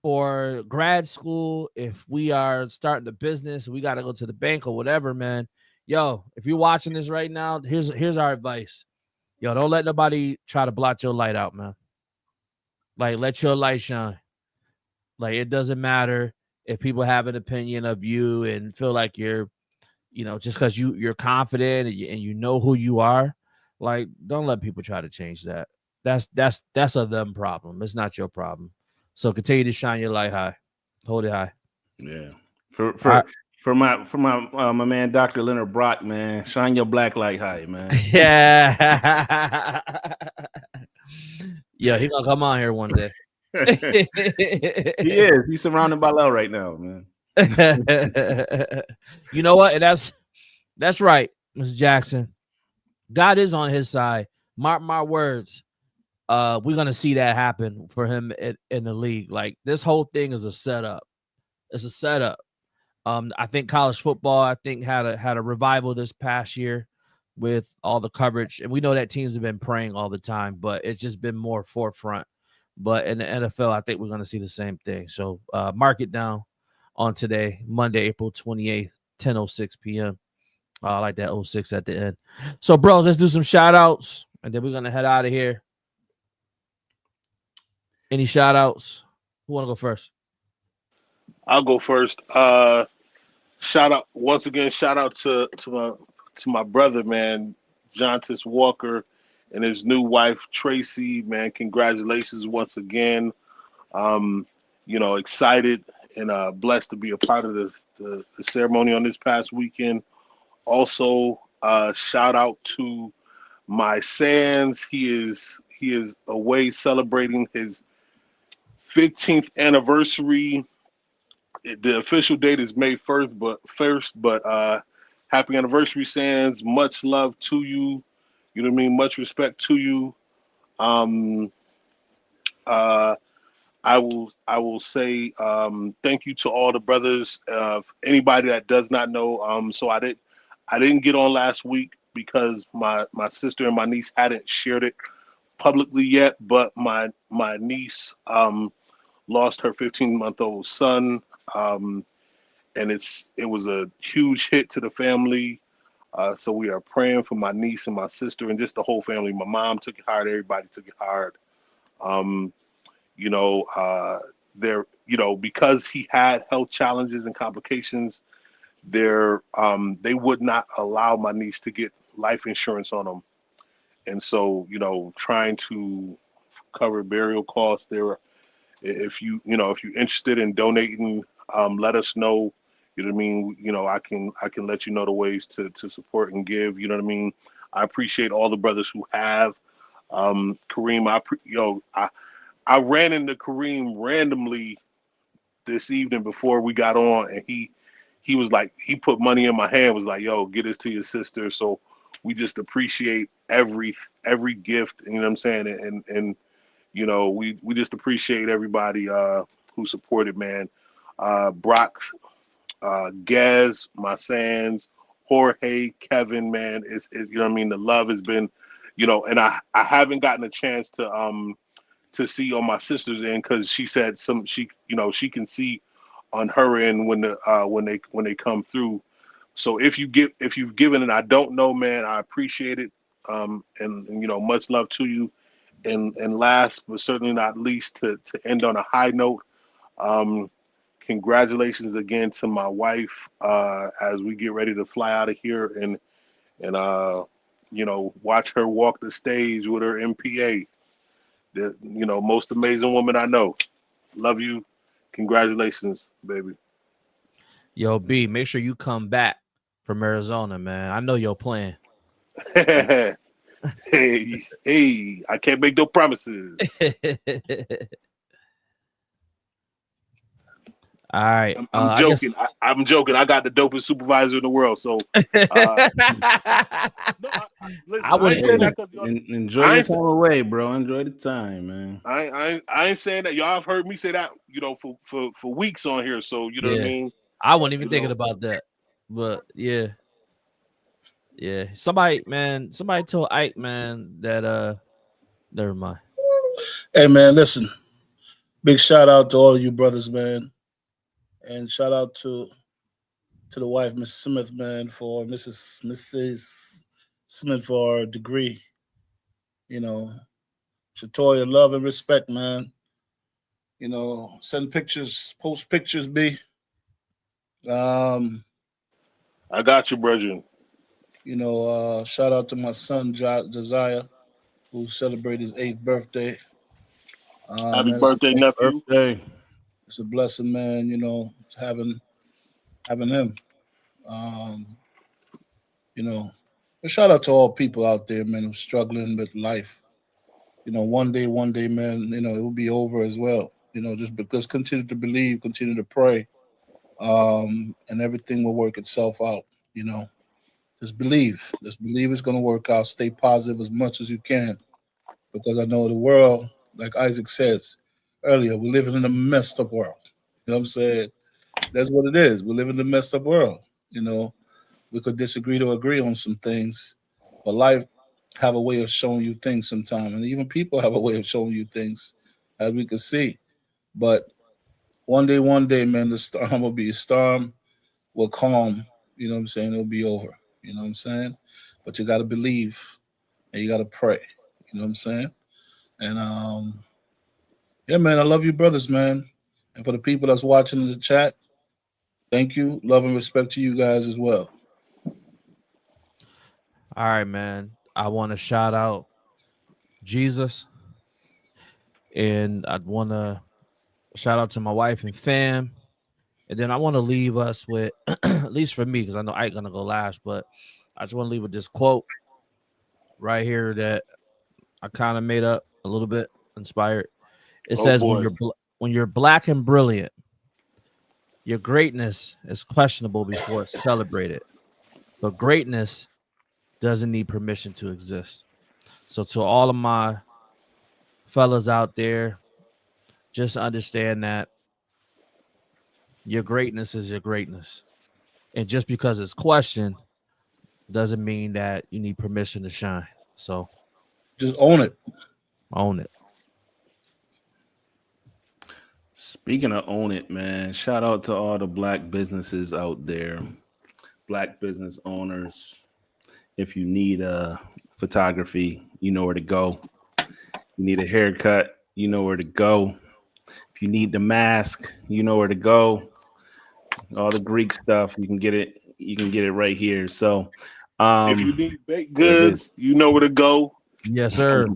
for grad school, if we are starting the business, we got to go to the bank or whatever, man. Yo, if you're watching this right now, here's our advice. Yo, don't let nobody try to blot your light out, man. Let your light shine. It doesn't matter if people have an opinion of you and feel like you're just because you're confident and you know who you are, don't let people try to change that. That's a them problem. It's not your problem. So continue to shine your light high, hold it high. Yeah. For my man Dr. Leonard Brock, man, shine your black light high, man. Yeah. Yeah, he's gonna come on here one day. He is. He's surrounded by love right now, man. You know what? That's right, Mr. Jackson. God is on his side. Mark my words. We're gonna see that happen for him in the league. This whole thing is a setup. It's a setup. I think college football, had a revival this past year with all the coverage, and we know that teams have been praying all the time, but it's just been more forefront. But in the NFL, I think we're gonna see the same thing. So mark it down on today, Monday, April 28th, 10:06 p.m. I like that 06 at the end. So, bros, let's do some shout outs and then we're going to head out of here. Any shout outs? Who want to go first? I'll go first. Shout out once again. Shout out to my brother, man, Jontis Walker, and his new wife Tracy. Man, congratulations once again. Um, excited and blessed to be a part of the ceremony on this past weekend. Also, shout out to my Sans. He is away celebrating his 15th anniversary. The official date is May 1st, but happy anniversary, Sans. Much love to you. You know what I mean? Much respect to you. Um, uh, I will say thank you to all the brothers. Anybody that does not know, so I didn't get on last week because my sister and my niece hadn't shared it publicly yet. But my niece lost her 15-month-old son, and it was a huge hit to the family. So we are praying for my niece and my sister and just the whole family. My mom took it hard. Everybody took it hard. Um, you know, there, because he had health challenges and complications, they would not allow my niece to get life insurance on him. And so, trying to cover burial costs there. If you're interested in donating, let us know. You know what I mean? I can let you know the ways to support and give. You know what I mean? I appreciate all the brothers who have. Kareem, I ran into Kareem randomly this evening before we got on, and he was like, he put money in my hand, was like, yo, get this to your sister. So we just appreciate every gift, you know what I'm saying? And we just appreciate everybody who supported, man. Brock, Gaz, my Sans, Jorge, Kevin, man, you know what I mean? The love has been, and I haven't gotten a chance to see on my sister's end because she said she can see on her end when they come through. So if you've given and I don't know, man, I appreciate it. And much love to you. And last but certainly not least, to end on a high note, um, congratulations again to my wife as we get ready to fly out of here and watch her walk the stage with her MPA. The most amazing woman I know. Love you. Congratulations, baby. Yo, B, make sure you come back from Arizona, man. I know your plan. Hey, hey, I can't make no promises. All right. I'm I guess joking. I'm joking. I got the dopest supervisor in the world. So, no, listen, I I would ain't saying assume. that because Enjoy I your ain't, time away, bro. Enjoy the time, man. I ain't saying that. Y'all have heard me say that, for weeks on here. So you know what I Yeah. mean. I wasn't even You thinking know, about that. But yeah. Yeah. Somebody told Ike, man, that never mind. Hey man, listen. Big shout out to all of you brothers, man. And shout out to the wife, Miss Smith, man, for Mrs. Smith for her degree. You know, Shatoya, love and respect, man. Send pictures, post pictures, B. Um, I got you, brethren. Shout out to my son Josiah, who celebrated his 8th birthday. Happy Man, birthday, nephew. Birthday. it's a blessing, man. Having him. Um, you know, a shout out to all people out there, man, who's struggling with life. One day, man, it will be over as well. Just because continue to believe, continue to pray, and everything will work itself out. You know, just believe. Just believe it's going to work out. Stay positive as much as you can, because I know the world, like Isaac says earlier, we live in a messed up world. You know what I'm saying? That's what it is. We live in a messed up world. You know, we could disagree to agree on some things, but life have a way of showing you things sometimes, and even people have a way of showing you things, as we can see. But one day, man, the storm will be a storm will calm. You know what I'm saying? It'll be over. You know what I'm saying? But you got to believe and you got to pray. You know what I'm saying? And yeah, man, I love you, brothers, man. And for the people that's watching in the chat, thank you, love and respect to you guys as well. All right, man. I want to shout out Jesus, and I want to shout out to my wife and fam. And then I want to leave us with, at least for me, because I know I ain't gonna go last, but I just want to leave with this quote right here that I kind of made up a little bit, inspired. It says, boy. When you're black and brilliant, your greatness is questionable before it's celebrated, but greatness doesn't need permission to exist." So to all of my fellas out there, just understand that your greatness is your greatness. And just because it's questioned doesn't mean that you need permission to shine. So Just own it. own it. Speaking of own it, man, shout out to all the black businesses out there, black business owners. If you need photography, you know where to go. You need a haircut, you know where to go. If you need the mask, you know where to go. All the Greek stuff, you can get it. You can get it right here. So, If you need baked goods, you know where to go. Yes, sir.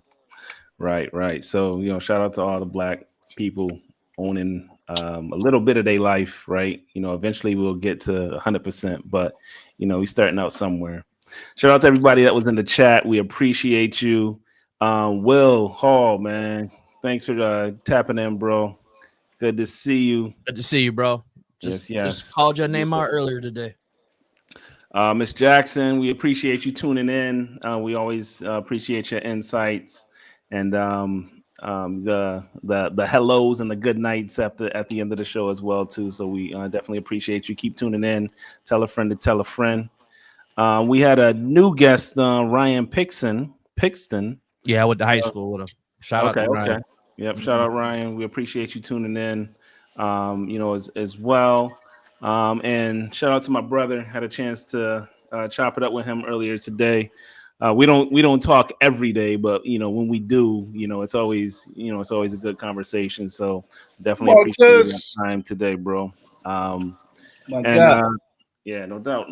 Right. So, shout out to all the black people owning a little bit of their life, right? Eventually we'll get to 100%, but we're starting out somewhere. Shout out to everybody that was in the chat. We appreciate you. Will Hall, man, thanks for tapping in, bro. Good to see you. Good to see you, bro. Just called your name out earlier today. Miss Jackson, we appreciate you tuning in. We always appreciate your insights and the hellos and the good nights at the end of the show as well too. So we definitely appreciate you. Keep tuning in. Tell a friend to tell a friend. We had a new guest, Ryan Pixton. Yeah, I went to high school with him. Shout out to Ryan. Okay. Yep. Shout out Ryan. We appreciate you tuning in. As well. And shout out to my brother. Had a chance to chop it up with him earlier today. We don't talk every day, but when we do, it's always a good conversation. So definitely appreciate your time today, bro. Yeah, no doubt.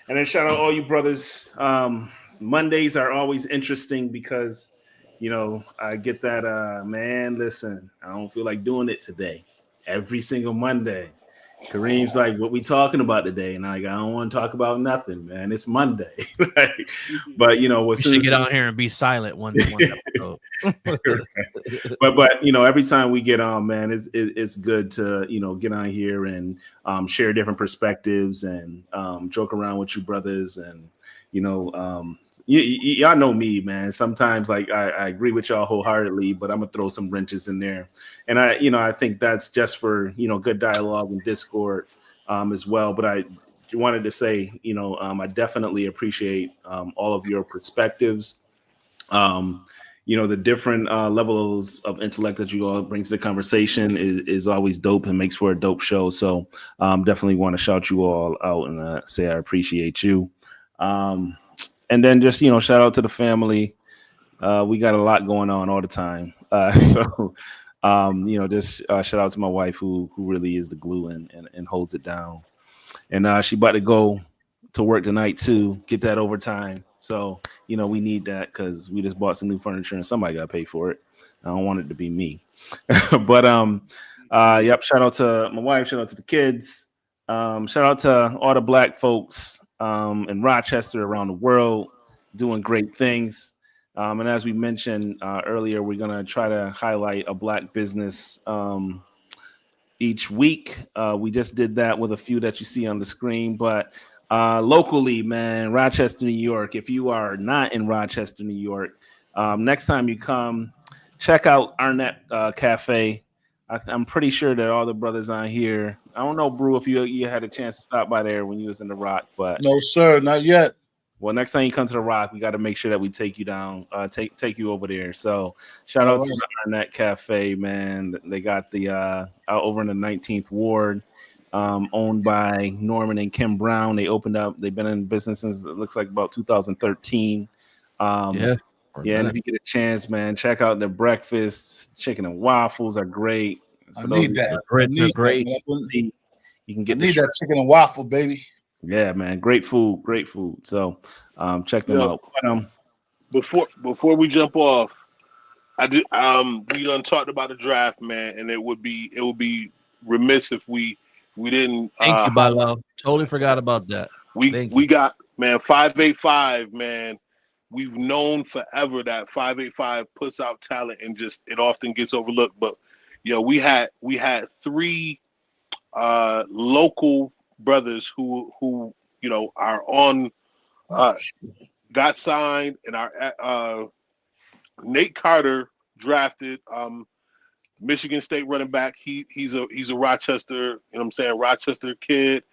And then shout out all you brothers. Mondays are always interesting because I get that man, listen, I don't feel like doing it today. Every single Monday. Kareem's like, what we talking about today? And I don't want to talk about nothing, man. It's Monday. But we should get on here and be silent one episode. but every time we get on, man, it's good to get on here and share different perspectives and joke around with you brothers. And y'all know me, man. Sometimes like I agree with y'all wholeheartedly, but I'm gonna throw some wrenches in there. And I think that's just for good dialogue and discord as well. But I wanted to say, I definitely appreciate all of your perspectives. The different levels of intellect that you all bring to the conversation is always dope and makes for a dope show. So definitely want to shout you all out and say I appreciate you. And then just shout out to the family. We got a lot going on all the time. So just shout out to my wife who really is the glue and holds it down. And she about to go to work tonight too, get that overtime. So we need that because we just bought some new furniture and somebody got to pay for it. I don't want it to be me. But yep, shout out to my wife, shout out to the kids, shout out to all the black folks in Rochester, around the world, doing great things. And as we mentioned earlier, we're going to try to highlight a black business each week. We just did that with a few that you see on the screen, but locally, man, Rochester, New York, if you are not in Rochester, New York, next time you come, check out Arnett Cafe. I'm pretty sure that all the brothers on here, I don't know, Brew, if you had a chance to stop by there when you was in the Rock, but no, sir, not yet. Well, next time you come to the Rock, we got to make sure that we take you down, take you over there. So shout out to the Arnett Cafe, man. They got the out over in the 19th Ward. owned by Norman and Kim Brown. They opened up. They've been in business since it looks like about 2013. And if you get a chance, man, check out the breakfast. Chicken and waffles are great. I need that. Grits are great. You can get that chicken and waffle, baby. Yeah, man, great food. So check them out. Before we jump off, we done talked about the draft, man, and it would be remiss if we didn't. Thank you, BRho. Totally forgot about that. We got, man, 585, man. We've known forever that 585 puts out talent and just it often gets overlooked. But we had 3 local brothers who are on got signed, and our Nate Carter drafted Michigan State running back. He's a Rochester, Rochester kid.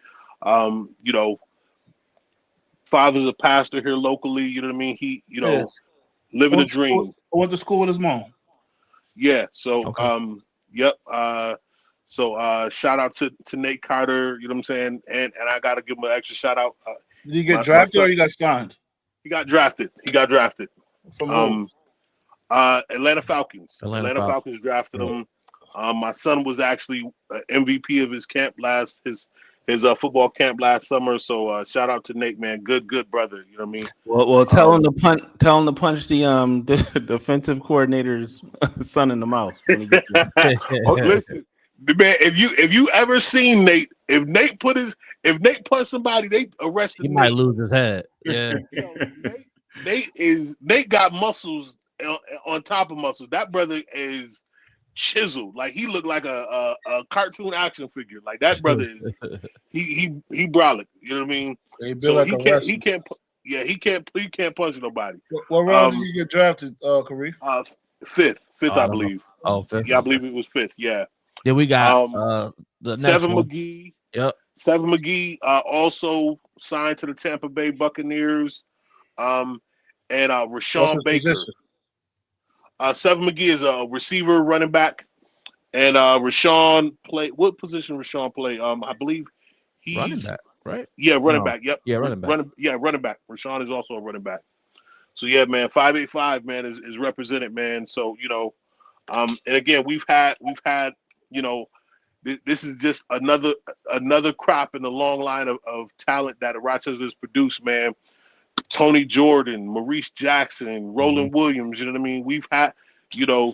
Father's a pastor here locally, you know what I mean? He, living a dream. I went to school with his mom. Yeah, so So shout out to Nate Carter, you know what I'm saying? And I gotta give him an extra shout out. Did he get drafted or he got signed? He got drafted. From Atlanta Falcons. Atlanta Falcons drafted him. My son was actually MVP of his camp his football camp last summer. So shout out to Nate, man. Good brother. You know what I mean? Well, tell him to punch the defensive coordinator's son in the mouth. Listen, man, if you ever seen Nate, if Nate punched somebody, they arrested. He might lose his head. Yeah. Nate got muscles on top of muscles. That brother is chiseled. Like he looked like a cartoon action figure. Like that brother is he brolic. You know what I mean? He can't punch nobody. What round did you get drafted, Kareem? Fifth, I believe. Fifth. Yeah, I believe it was fifth. Yeah. Then we got the Seven next one. McGee. Yep. Seven McGee also signed to the Tampa Bay Buccaneers. And Rashawn Baker. Seven McGee is a receiver, running back, and Rashawn play. What position Rashawn play? I believe he's running back, right? Yeah, running back. Yep. Yeah, running back. Running back. Rashawn is also a running back. So yeah, man, 585 man is represented, man. So and again we've had this is just another crop in the long line of talent that Rochester has produced, man. Tony Jordan, Maurice Jackson, Roland Williams, you know what I mean? We've had, the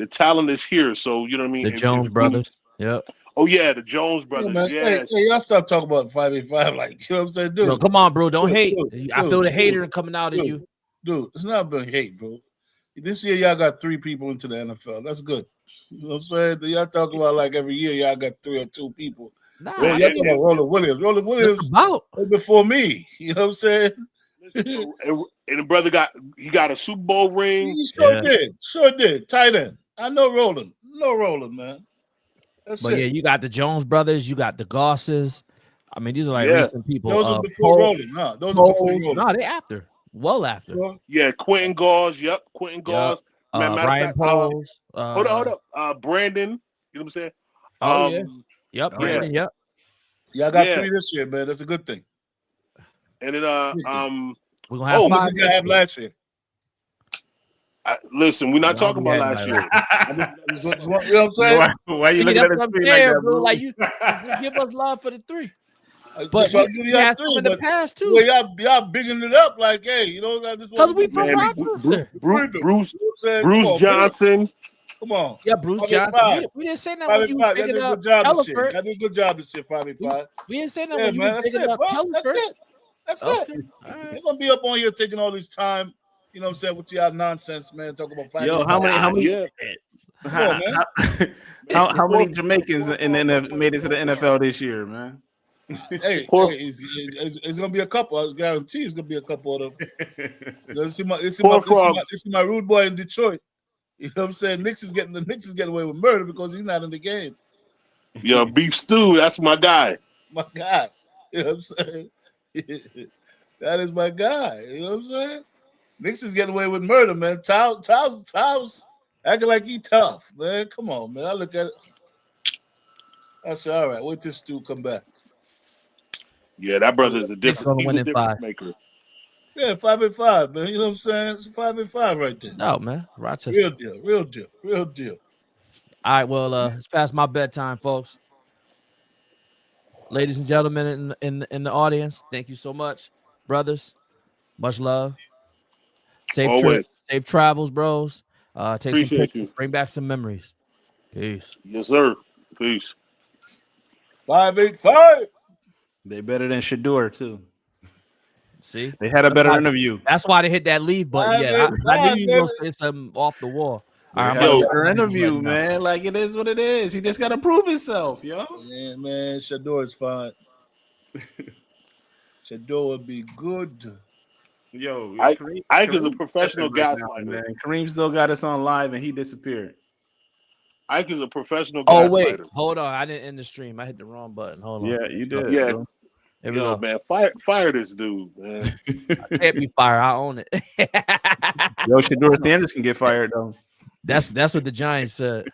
talent is here. So, you know what I mean? The Jones brothers. Yep. Oh, yeah, the Jones brothers. Yeah, man. Yeah. Hey, y'all stop talking about 585. Like, you know what I'm saying? Dude. No, come on, bro. Don't hate. I feel the hater coming out of you. Dude, it's not been hate, bro. This year, y'all got 3 people into the NFL. That's good. You know what I'm saying? Y'all talk about like every year, y'all got 3 or 2 people. Nah, y'all talking about Roland Williams. Roland Williams before me. You know what I'm saying? And the brother got a Super Bowl ring. He sure did. Tight end. I know Roland. Man. But yeah, you got the Jones brothers. You got the Gosses. I mean, these are like recent people. Those are before Roland. Those are before Roland. No, they after. Well after. Yeah, Quentin Gauze. Yep, Quentin Gauze. Ryan Poles. Hold up. Brandon. You know what I'm saying? Yep. Brandon. Yep. Y'all got 3 this year, man. That's a good thing. And then we're gonna have 5. What did you have last year? Listen, we're not talking about last year. You know what I'm saying? Why you looking at the screen like that, bro? Like you give us love for the 3. But you have 3 in the past too. Well, y'all bigging it up like, hey, you know, because we from Rochester. Bruce Johnson. Come on. Yeah, Bruce Johnson. We didn't say that when you were picking up Telford. I did a good job this year, 585. We didn't say that when you were picking up Telford. That's it. You're gonna be up on here taking all this time. You know what I'm saying? With y'all nonsense, man. Talking about 585. Yo, how many Jamaicans made it to the NFL this year, man? It's gonna be a couple. I guarantee it's gonna be a couple of them. This is my rude boy in Detroit. You know what I'm saying? Knicks is getting away with murder because he's not in the game. Yo, Beef Stew, that's my guy. My guy. You know what I'm saying? That is my guy. You know what I'm saying? Knicks is getting away with murder, man. Towels acting like he tough, man. Come on, man. I look at it. I said, all right, wait till Stu come back. Yeah, that brother is a Knicks different. gonna He's win a in difference 5. maker. Yeah, 5-5, man. You know what I'm saying? It's 5-5 right there. No, man. Rochester. Real deal, real deal, real deal. All right, well, it's past my bedtime, folks. Ladies and gentlemen in the audience, thank you so much, brothers. Much love. Safe trip, Always safe travels, bros. Take some appreciate pictures, you. bring back some memories. Peace. Yes, sir. Peace. 5-8-5. They better than Shedeur too. See, They had a better interview. that's why they hit that leave button. Yeah, I knew 5-8-5, you was baby. gonna say something off the wall. They All right, I'm had a Yo. better interview, right now. man. Like it is what it is. He just got to prove himself, yo. Yeah, man, Shedeur is fine. Shedeur would be good. Yo, Ike is a Kareem's professional tripping right now, gaslighter. man. Kareem still got us on live and he disappeared. Ike is a professional Oh wait, gaslighter. hold on. I didn't end the stream. I hit the wrong button. Hold on. Yeah, you did. Yeah. Bro. Here we Yo, go. man, fire this dude, man. Can't be fired. I own it. Yo, Shedeur Sanders can get fired though. That's what the Giants said.